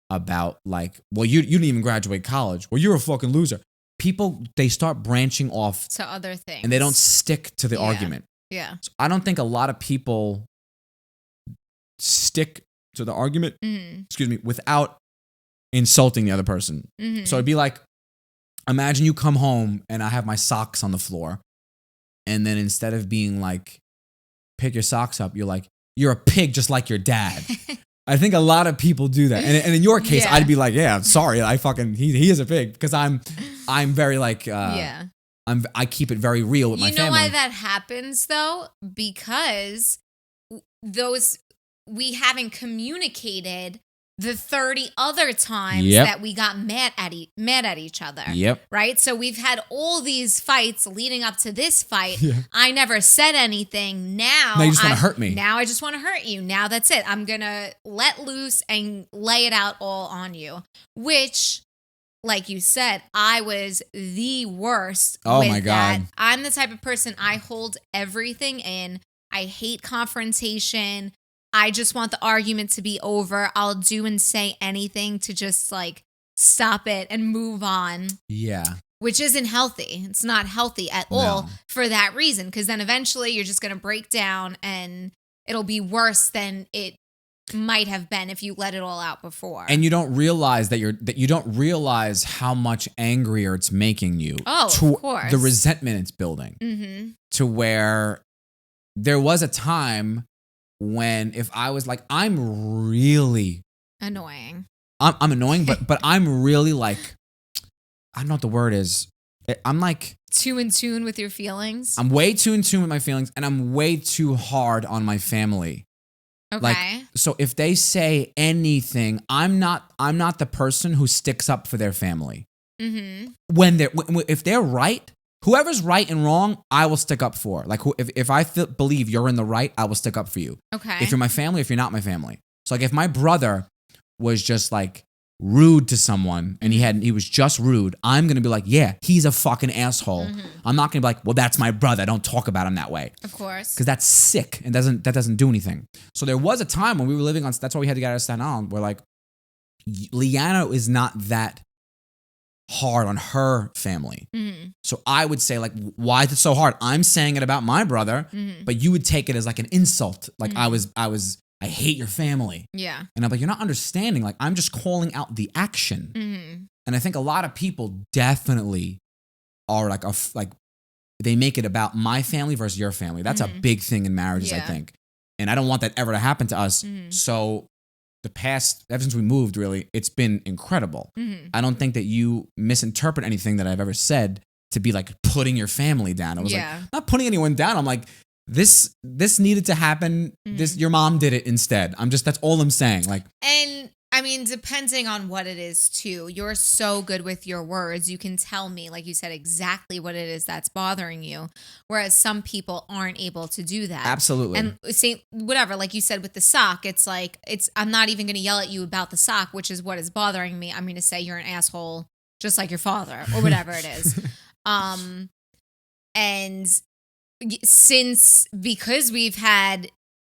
about like, well, you didn't even graduate college. Well, you're a fucking loser. People, they start branching off to other things. And they don't stick to the argument. Yeah. So I don't think a lot of people stick to the argument, without insulting the other person. So it'd be like, imagine you come home and I have my socks on the floor. And then instead of being like, pick your socks up, you're like, you're a pig just like your dad. I think a lot of people do that. And in your case, I'd be like, yeah, sorry, he is a pig. Because I'm very like, I keep it very real with my family. You know why that happens though? Because we haven't communicated the 30 other times that we got mad at each other. Right? So we've had all these fights leading up to this fight. I never said anything. Now you just want to hurt me. Now I just want to hurt you. Now that's it. I'm going to let loose and lay it out all on you. Which, like you said, I was the worst. Oh my God. That. I'm the type of person, I hold everything in. I hate confrontation. I just want the argument to be over. I'll do and say anything to just like stop it and move on. Yeah. Which isn't healthy. It's not healthy at all for that reason. Because then eventually you're just going to break down and it'll be worse than it might have been if you let it all out before. And you don't realize that you don't realize how much angrier it's making you. Oh, of course. The resentment it's building. To where there was a time when if I was like, I'm really annoying. I'm annoying, but I'm really like, I don't know what the word is. I'm like too in tune with your feelings. I'm way too in tune with my feelings, and I'm way too hard on my family. Okay. Like, so if they say anything, I'm not the person who sticks up for their family. If they're right. Whoever's right and wrong, I will stick up for. Like, if I believe you're in the right, I will stick up for you. Okay. If you're my family, if you're not my family. So, like, if my brother was just, like, rude to someone and he was just rude, I'm going to be like, yeah, he's a fucking asshole. I'm not going to be like, well, that's my brother. Don't talk about him that way. Of course. Because that's sick and that doesn't do anything. So, there was a time when we were living on, that's why we had to get out of Staten Island, where, like, Leanna is not that hard on her family. So I would say, like, why is it so hard? I'm saying it about my brother, but you would take it as like an insult. Like I hate your family. Yeah. And I'm like, you're not understanding. Like, I'm just calling out the action. And I think a lot of people definitely are like they make it about my family versus your family. That's a big thing in marriages, I think. And I don't want that ever to happen to us. So ever since we moved, really, it's been incredible. I don't think that you misinterpret anything that I've ever said to be like putting your family down. I was like, not putting anyone down. I'm like, this needed to happen. Your mom did it instead. That's all I'm saying. Like, and I mean, depending on what it is too, you're so good with your words. You can tell me, like you said, exactly what it is that's bothering you. Whereas some people aren't able to do that. Absolutely. And say whatever, like you said with the sock, it's like, I'm not even going to yell at you about the sock, which is what is bothering me. I'm going to say you're an asshole, just like your father or whatever it is. And because we've had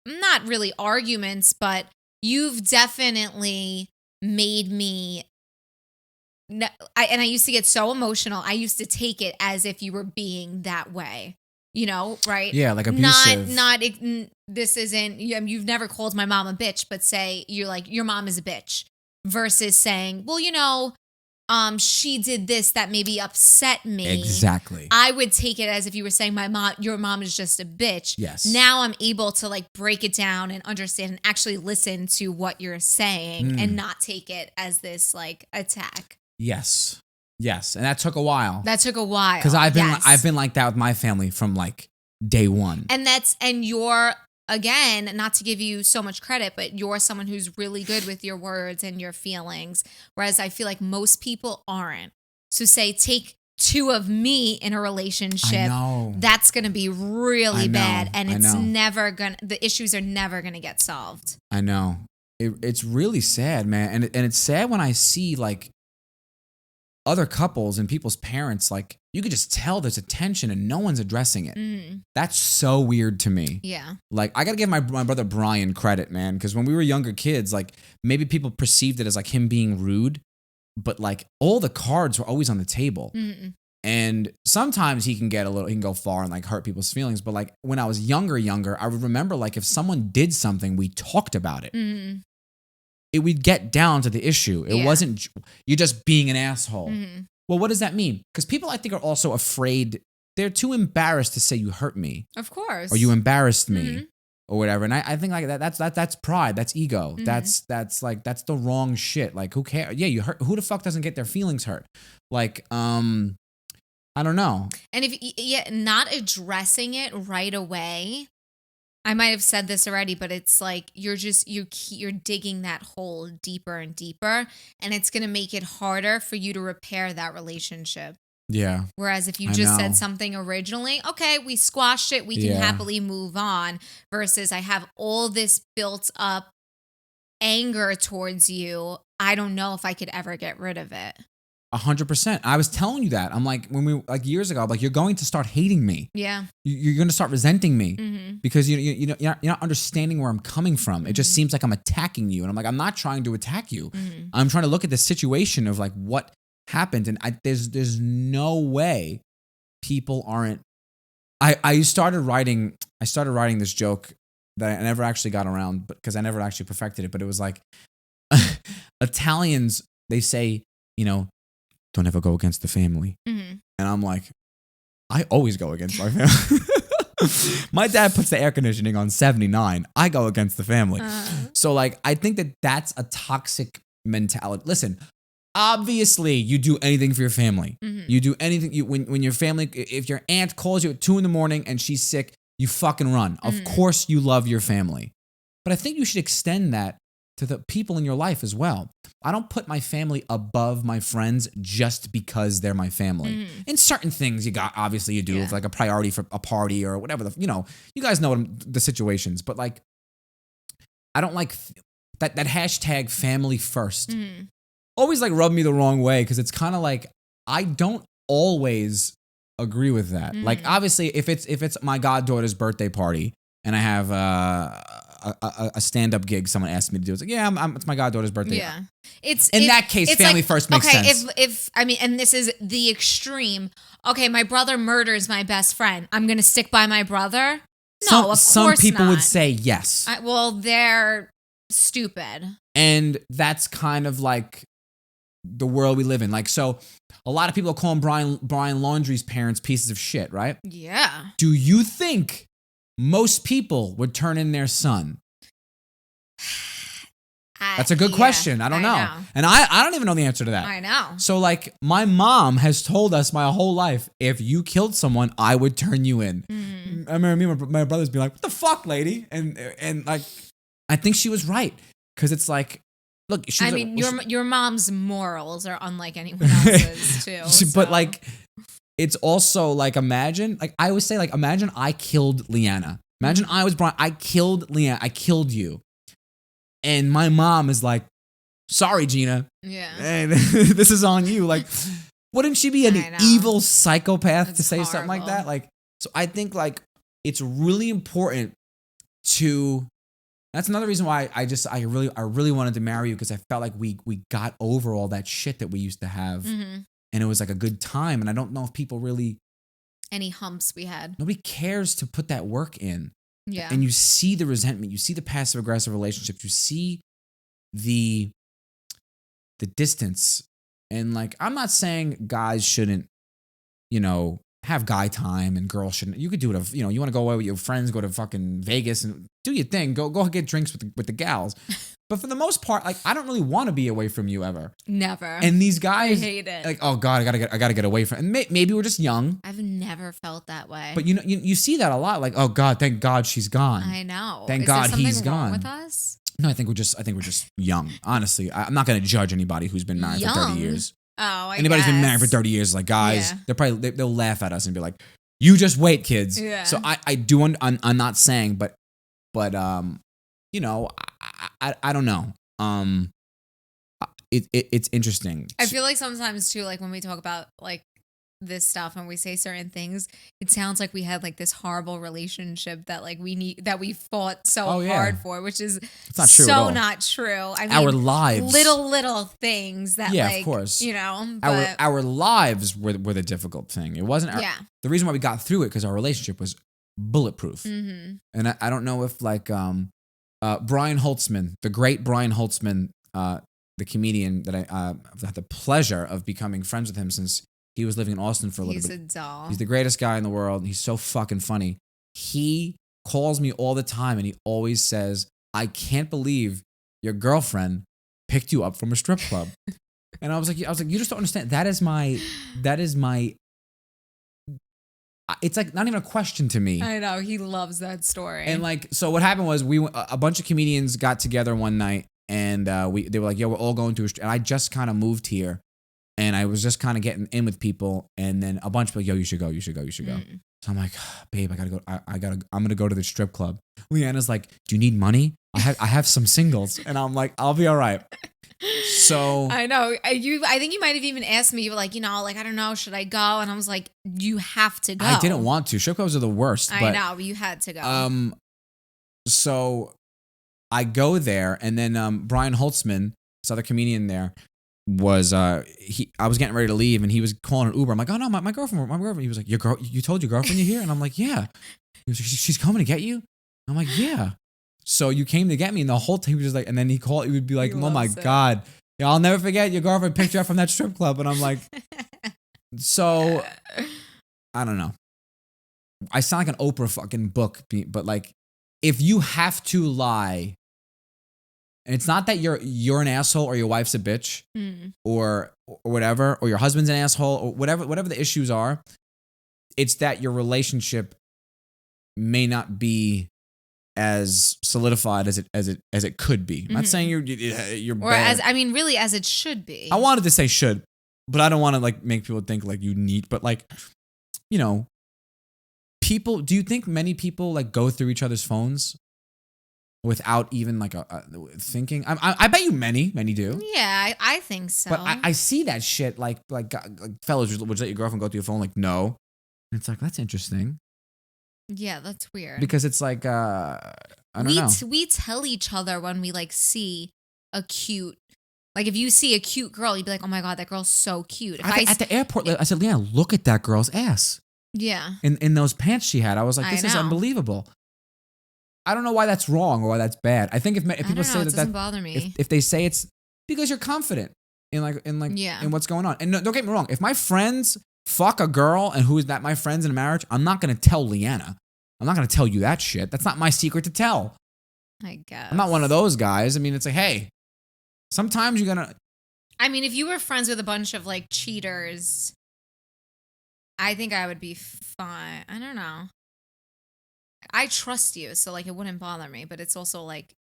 not really arguments, but you've definitely made me, and I used to get so emotional. I used to take it as if you were being that way, right? Yeah, like abusive. This isn't, you've never called my mom a bitch, but say you're like, your mom is a bitch versus saying, well, she did this that maybe upset me. Exactly. I would take it as if you were saying your mom is just a bitch. Yes. Now I'm able to like break it down and understand and actually listen to what you're saying and not take it as this like attack. Yes. And that took a while. Because I've been like that with my family from like day one. And you're, again, not to give you so much credit, but you're someone who's really good with your words and your feelings, whereas I feel like most people aren't. So say take two of me in a relationship, that's going to be really bad, and the issues are never going to get solved. I know. It's really sad, man. And it's sad when I see like other couples and people's parents, like you could just tell there's a tension and no one's addressing it. That's so weird to me. Yeah. Like I gotta give my brother Brian credit, man, because when we were younger kids, like maybe people perceived it as like him being rude, but like all the cards were always on the table. And sometimes he can go far and like hurt people's feelings. But like when I was younger, I would remember like if someone did something, we talked about it. We'd get down to the issue. It wasn't, you're just being an asshole. Well, what does that mean? Because people, I think, are also afraid. They're too embarrassed to say you hurt me. Of course. Or you embarrassed me. Or whatever. And I think like that's pride. That's ego. That's the wrong shit. Like who cares? Yeah, you hurt. Who the fuck doesn't get their feelings hurt? Like, I don't know. And if not addressing it right away, I might have said this already, but it's like you're digging that hole deeper and deeper, and it's going to make it harder for you to repair that relationship. Yeah. Whereas if you just said something originally, okay, we squashed it, we can happily move on, versus I have all this built up anger towards you. I don't know if I could ever get rid of it. 100%. I was telling you that. I'm like, when we like years ago, I'm like, you're going to start hating me. Yeah. You're going to start resenting me because you're not understanding where I'm coming from. It just seems like I'm attacking you, and I'm like, I'm not trying to attack you. I'm trying to look at the situation of like what happened, and there's no way people aren't. I started writing this joke that I never actually got around, but because I never actually perfected it. But it was like Italians, they say, don't ever go against the family. And I'm like, I always go against my family. My dad puts the air conditioning on 79. I go against the family. So like, I think that's a toxic mentality. Listen, obviously you do anything for your family. You do anything. When your family, if your aunt calls you at 2 a.m. and she's sick, you fucking run. Of course you love your family. But I think you should extend that to the people in your life as well. I don't put my family above my friends just because they're my family. In certain things, obviously you do, with like a priority for a party or whatever. You guys know the situations. But like, I don't like that hashtag family first. Always like rub me the wrong way, because it's kind of like I don't always agree with that. Like obviously, if it's my goddaughter's birthday party and I have a stand-up gig someone asked me to do, it's like, it's my goddaughter's birthday. Yeah. In that case, family like, first makes sense. If I mean, and this is the extreme. Okay, my brother murders my best friend. I'm going to stick by my brother? No, of course some people not. would say yes. Well, they're stupid. And that's kind of like the world we live in. Like, so a lot of people are calling Brian Laundrie's parents pieces of shit, right? Yeah. Do you think most people would turn in their son? That's a good question. I don't know. And I don't even know the answer to that. I know. So like my mom has told us my whole life, if you killed someone, I would turn you in. I remember me and my brothers being like, what the fuck, lady? And like, I think she was right. Cause it's like, look, your mom's morals are unlike anyone else's too. But like, it's also like, imagine, like I always say, like, imagine I killed Leanna. Imagine I was Brian. I killed Leanna. I killed you. And my mom is like, sorry, Gina. Yeah. And this is on you. Like, wouldn't she be an evil psychopath to say something like that? Like, so I think like it's really important to. That's another reason why I really wanted to marry you, because I felt like we got over all that shit that we used to have, and it was like a good time. And I don't know if people really any humps we had. Nobody cares to put that work in. Yeah. And you see the resentment, you see the passive aggressive relationships, you see the distance. And like, I'm not saying guys shouldn't, have guy time and girls shouldn't. You could do it. You want to go away with your friends, go to fucking Vegas and do your thing. Go get drinks with the gals. But for the most part, like, I don't really want to be away from you ever. Never. And these guys, I hate it. Like, oh God, I gotta get away from. And maybe we're just young. I've never felt that way. But you see that a lot. Like, oh God, thank God she's gone. I know. Thank God he's gone. Wrong with us? No, I think we're just young. Honestly, I'm not gonna judge anybody who's been married for 30 years. Oh, Anybody's been married for 30 years, like guys, they'll laugh at us and be like, "You just wait, kids." Yeah. So I do. I'm not saying, but I don't know. It's interesting. I feel like sometimes too, like when we talk about like this stuff and we say certain things, it sounds like we had like this horrible relationship that like we fought so hard for, which is it's not true at all. not true. I mean, our lives, little things that of course, but our lives were the difficult thing. It wasn't the reason why we got through it, because our relationship was bulletproof. And I don't know if like Brian Holtzman, the great Brian Holtzman, the comedian that I've had the pleasure of becoming friends with him since he was living in Austin for a little bit. He's a doll. He's the greatest guy in the world. He's so fucking funny. He calls me all the time and he always says, I can't believe your girlfriend picked you up from a strip club. And I was like, you just don't understand. That is my, it's like not even a question to me. I know. He loves that story. And like, so what happened was a bunch of comedians got together one night and they were like, yo, we're all going to a strip. And I just kind of moved here. And I was just kind of getting in with people, and then a bunch of people, yo, you should go. So I'm like, babe, I gotta go. I'm gonna go to the strip club. Leanna's like, do you need money? I have some singles, and I'm like, I'll be all right. So I know I think you might have even asked me, you were like, like I don't know, should I go? And I was like, you have to go. I didn't want to. Strip clubs are the worst. I know, but you had to go. So I go there, and then Brian Holtzman, this other comedian there, was I was getting ready to leave and he was calling an Uber. I'm like, oh no, my girlfriend. He was like, you told your girlfriend you're here? And I'm like, yeah. He was like, she's coming to get you? I'm like, yeah. So you came to get me, and the whole time he was just like, and then he would be like, oh my God. Yeah, I'll never forget your girlfriend picked you up from that strip club. And I'm like, so I don't know. I sound like an Oprah fucking book, but like, if you have to lie, and it's not that you're an asshole or your wife's a bitch or whatever, or your husband's an asshole or whatever the issues are. It's that your relationship may not be as solidified as it could be. I'm not saying you're or bad. really as it should be. I wanted to say should, but I don't want to like make people think like you need. But like, people. Do you think many people like go through each other's phones without even like a thinking? I bet you many do. Yeah, I think so. But I see that shit like fellas would let your girlfriend go through your phone, like no. And it's like, that's interesting. Yeah, that's weird. Because it's like I don't know. We tell each other when we like see a cute, like if you see a cute girl, you'd be like, oh my God, that girl's so cute. At the airport, I said, Leanna, look at that girl's ass. Yeah. In those pants she had, I was like, this is unbelievable. I don't know why that's wrong or why that's bad. I think if people say that doesn't bother me. If they say it's because you're confident in what's going on. And no, don't get me wrong. If my friends fuck a girl and who is that my friends in a marriage, I'm not going to tell Leanna. I'm not going to tell you that shit. That's not my secret to tell. I guess. I'm not one of those guys. I mean, it's like, hey, Sometimes you're gonna. I mean, if you were friends with a bunch of like cheaters, I think I would be fine. I don't know. I trust you, so like it wouldn't bother me, but it's also like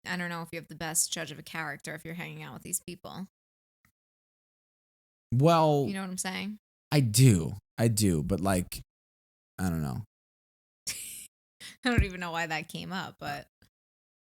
I don't know if you have the best judge of a character if you're hanging out with these people. Well, you know what I'm saying? I do, but like, I don't know. I don't even know why that came up, but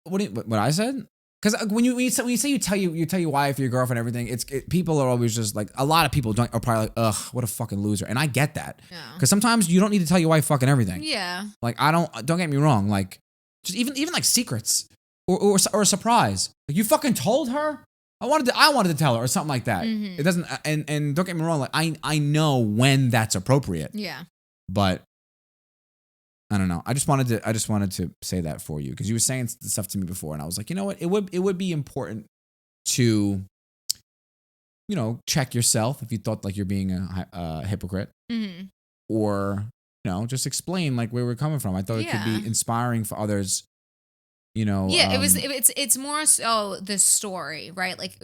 what I said? Because when you say you tell your wife, your girlfriend, everything, people are always just like, a lot of people are probably like, ugh, what a fucking loser, and I get that. Yeah. Because sometimes you don't need to tell your wife fucking everything. Yeah. Like don't get me wrong, like just even like secrets or a surprise, like you fucking told her. I wanted to tell her or something like that. Mm-hmm. It doesn't, and don't get me wrong, like I know when that's appropriate. Yeah. But I don't know. I just wanted to say that for you because you were saying stuff to me before, and I was like, you know what? It would be important to, check yourself if you thought like you're being a hypocrite, Mm-hmm. or just explain like where we're coming from. I thought it could be inspiring for others. Yeah, it's more so the story, right? Like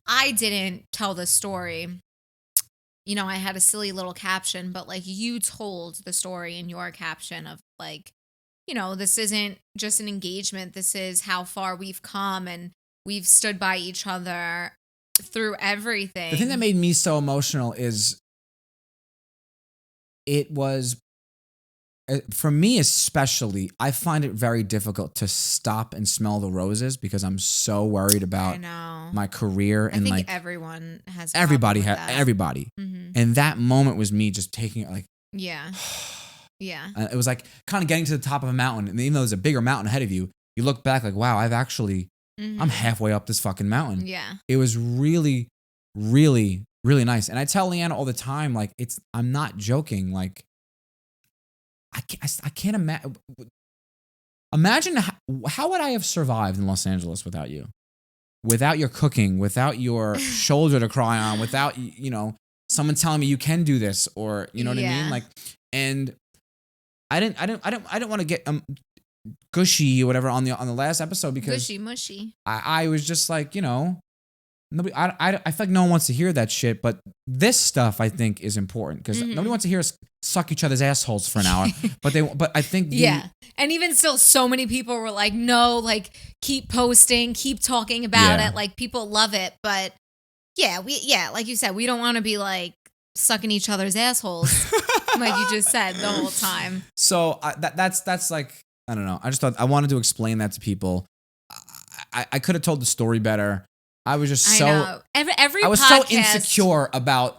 I didn't tell the story. I had a silly little caption, but like you told the story in your caption of like, this isn't just an engagement. This is how far we've come and we've stood by each other through everything. The thing that made me so emotional is it was, for me especially, I find it very difficult to stop and smell the roses because I'm so worried about my career. And I think like everyone has. Everybody had everybody. Mm-hmm. And that moment was me just taking it like. Yeah. Yeah. It was like kind of getting to the top of a mountain. And even though there's a bigger mountain ahead of you, you look back like, wow, I'm halfway up this fucking mountain. Yeah. It was really, really, really nice. And I tell Leanna all the time, like, I'm not joking. Like, I can't imagine. Imagine how would I have survived in Los Angeles without you? Without your cooking, without your shoulder to cry on, without, someone telling me you can do this, or, you know what I mean? Like, and I didn't want to get gushy or whatever on the last episode because gushy mushy. I was just like, nobody. I feel like no one wants to hear that shit. But this stuff I think is important because nobody wants to hear us suck each other's assholes for an hour. But I think and even still, so many people were like, no, like keep posting, keep talking about it. Like people love it, but like you said, we don't want to be like sucking each other's assholes. Like you just said the whole time. So that's like, I don't know. I just thought I wanted to explain that to people. I could have told the story better. I was just so every I was podcast, so insecure about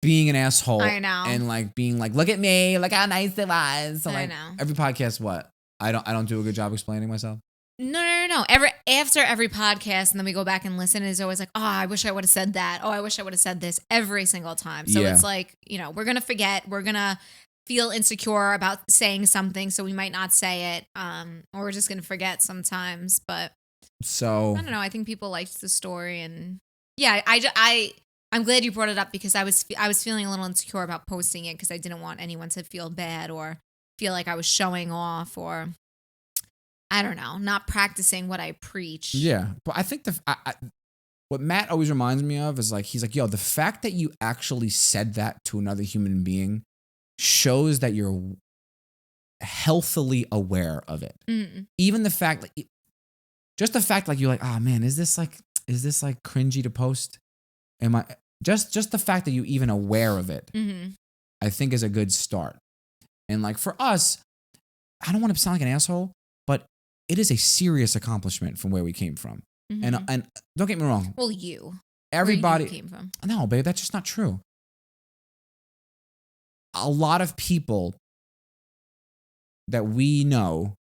being an asshole. I know. And like being like, look at me, look how nice it was. So I like know. every podcast, what? I don't do a good job explaining myself. No. After every podcast, and then we go back and listen, it's always like, oh, I wish I would have said that. Oh, I wish I would have said this every single time. So it's like, we're gonna forget. We're gonna feel insecure about saying something, so we might not say it. Or we're just gonna forget sometimes. But so I don't know. I think people liked the story, and I'm glad you brought it up because I was feeling a little insecure about posting it because I didn't want anyone to feel bad or feel like I was showing off or I don't know, not practicing what I preach. Yeah, but I think what Matt always reminds me of is like, he's like, yo, the fact that you actually said that to another human being shows that you're healthily aware of it. Mm. Even the fact, like, just the fact, like, you're like, oh man, is this like cringy to post? Am I just the fact that you're even aware of it, I think is a good start. And like for us, I don't want to sound like an asshole, but it is a serious accomplishment from where we came from. And don't get me wrong. Well, everybody came from. No, babe, that's just not true. A lot of people that we know,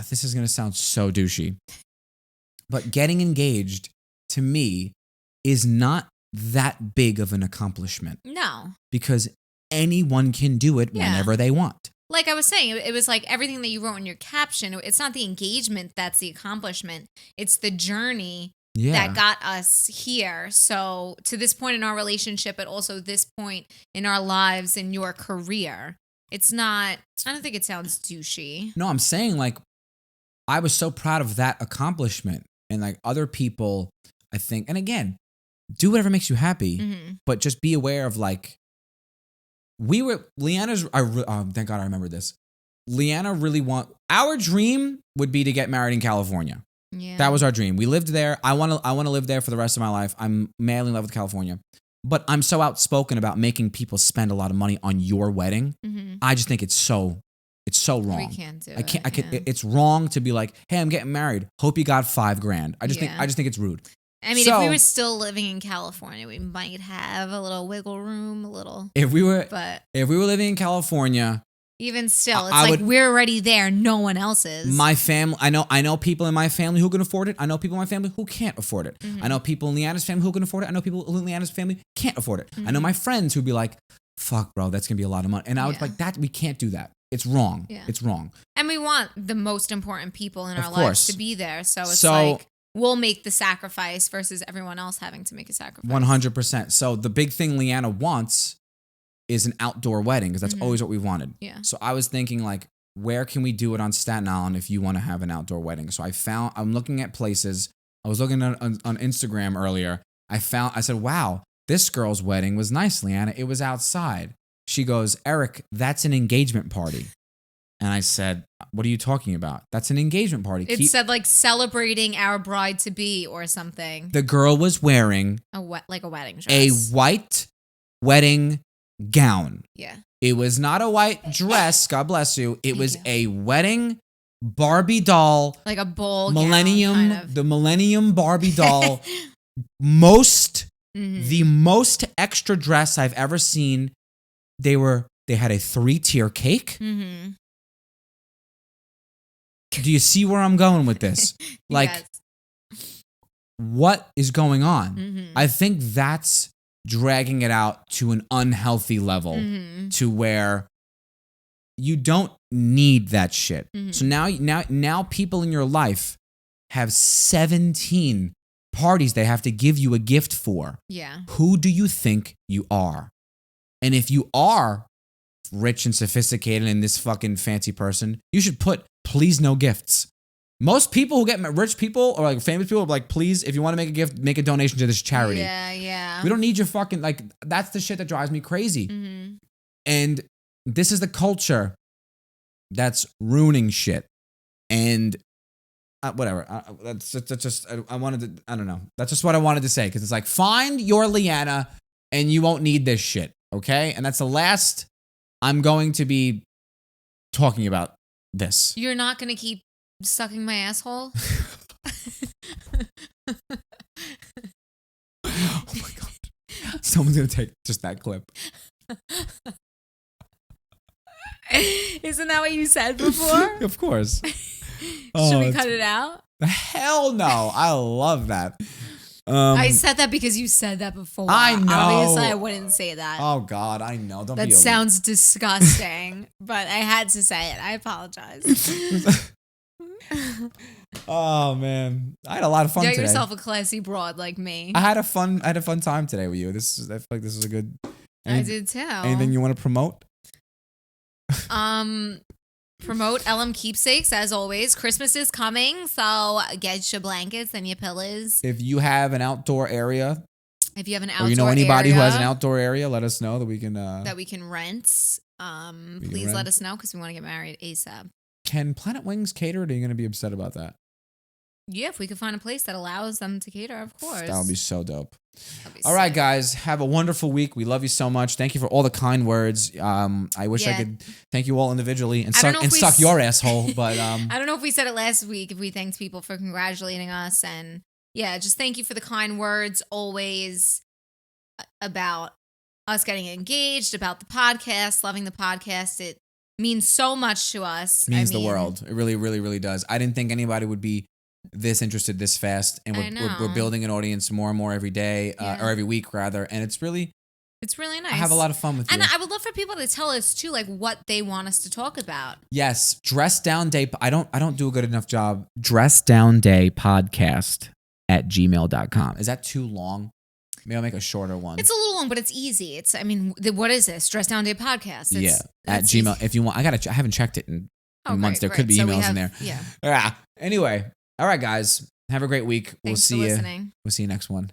this is going to sound so douchey, but getting engaged to me is not that big of an accomplishment. No. Because anyone can do it whenever they want. Like I was saying, it was like everything that you wrote in your caption. It's not the engagement that's the accomplishment. It's the journey that got us here. So to this point in our relationship, but also this point in our lives and your career. It's not, I don't think it sounds douchey. No, I'm saying like I was so proud of that accomplishment. And like other people, I think, and again, do whatever makes you happy, but just be aware of like, Leanna's, thank God I remember this. Leanna our dream would be to get married in California. Yeah. That was our dream. We lived there. I want to live there for the rest of my life. I'm madly in love with California. But I'm so outspoken about making people spend a lot of money on your wedding. I just think it's so wrong. We can't do it. It's wrong to be like, hey, I'm getting married. Hope you got $5,000. I just think it's rude. I mean, if we were still living in California, we might have a little wiggle room, If we were living in California, even still, it's we're already there. No one else is. My family, I know people in my family who can afford it. I know people in my family who can't afford it. I know people in Leanna's family who can afford it. I know people in Leanna's family can't afford it. I know my friends who'd be like, fuck, bro, that's going to be a lot of money. And I was like, we can't do that. It's wrong. Yeah. It's wrong. And we want the most important people in our lives to be there. So it's like, we'll make the sacrifice versus everyone else having to make a sacrifice. 100%. So the big thing Leanna wants is an outdoor wedding because that's always what we wanted. Yeah. So I was thinking like, where can we do it on Staten Island if you want to have an outdoor wedding? So I'm looking at places. I was looking on Instagram earlier. I said, wow, this girl's wedding was nice, Leanna. It was outside. She goes, Eric, that's an engagement party. And I said, what are you talking about? That's an engagement party. It said like celebrating our bride-to-be or something. The girl was wearing a wedding dress. A white wedding gown. Yeah. It was not a white dress, God bless you. It was a wedding Barbie doll. Like a ball Millennium, gown, kind of. The Millennium Barbie doll. The most extra dress I've ever seen. They had a 3-tier cake. Do you see where I'm going with this? Like, what is going on? I think that's dragging it out to an unhealthy level to where you don't need that shit. So now people in your life have 17 parties they have to give you a gift for. Yeah. Who do you think you are? And if you are rich and sophisticated and this fucking fancy person, you should put please no gifts. Most people who get rich people or like famous people are like, please, if you want to make a gift, make a donation to this charity. Yeah. We don't need your fucking, like, that's the shit that drives me crazy. And this is the culture that's ruining shit. And whatever. That's just, I wanted to, I don't know. That's just what I wanted to say. Cause it's like, find your Leanna and you won't need this shit. Okay. And that's the last I'm going to be talking about this. You're not going to keep sucking my asshole? Oh my God. Someone's going to take just that clip. Isn't that what you said before? Of course. Should we cut it out? Hell no. I love that. I said that because you said that before. I know. Obviously, I wouldn't say that. Oh, God, I know. Don't that be sounds disgusting, but I had to say it. I apologize. Oh, man. I had a lot of fun today. Get yourself a classy broad like me. I had a fun time today with you. I feel like this was a good... I did too. Anything you want to promote? Promote LM Keepsakes, as always. Christmas is coming, so get your blankets and your pillows. If you have an outdoor area, or you know anybody who has an outdoor area, let us know that we can rent. Please let us know because we want to get married ASAP. Can Planet Wings cater? Or are you going to be upset about that? Yeah, if we could find a place that allows them to cater, of course. That would be so dope. All right, guys, have a wonderful week. We love you so much. Thank you for all the kind words. I wish I could thank you all individually and suck your asshole. But I don't know if we said it last week, if we thanked people for congratulating us. And yeah, just thank you for the kind words always about us getting engaged, about the podcast, loving the podcast. It means so much to us. It means the world. It really, really, really does. I didn't think anybody would be this interested this fast, and we're building an audience more and more every day, or every week rather, and it's really nice. I have a lot of fun with you. And I would love for people to tell us too, like what they want us to talk about. Yes, Dress Down Day. I don't do a good enough job. Dress Down Day podcast @gmail.com. Is that too long? Maybe I'll make a shorter one. It's a little long, but it's easy. What is this? Dress Down Day podcast. At Gmail. If you want, I haven't checked it in months. There could be emails in there. Yeah. Yeah. Anyway, all right, guys. Have a great week. Thanks for listening. We'll see you next one.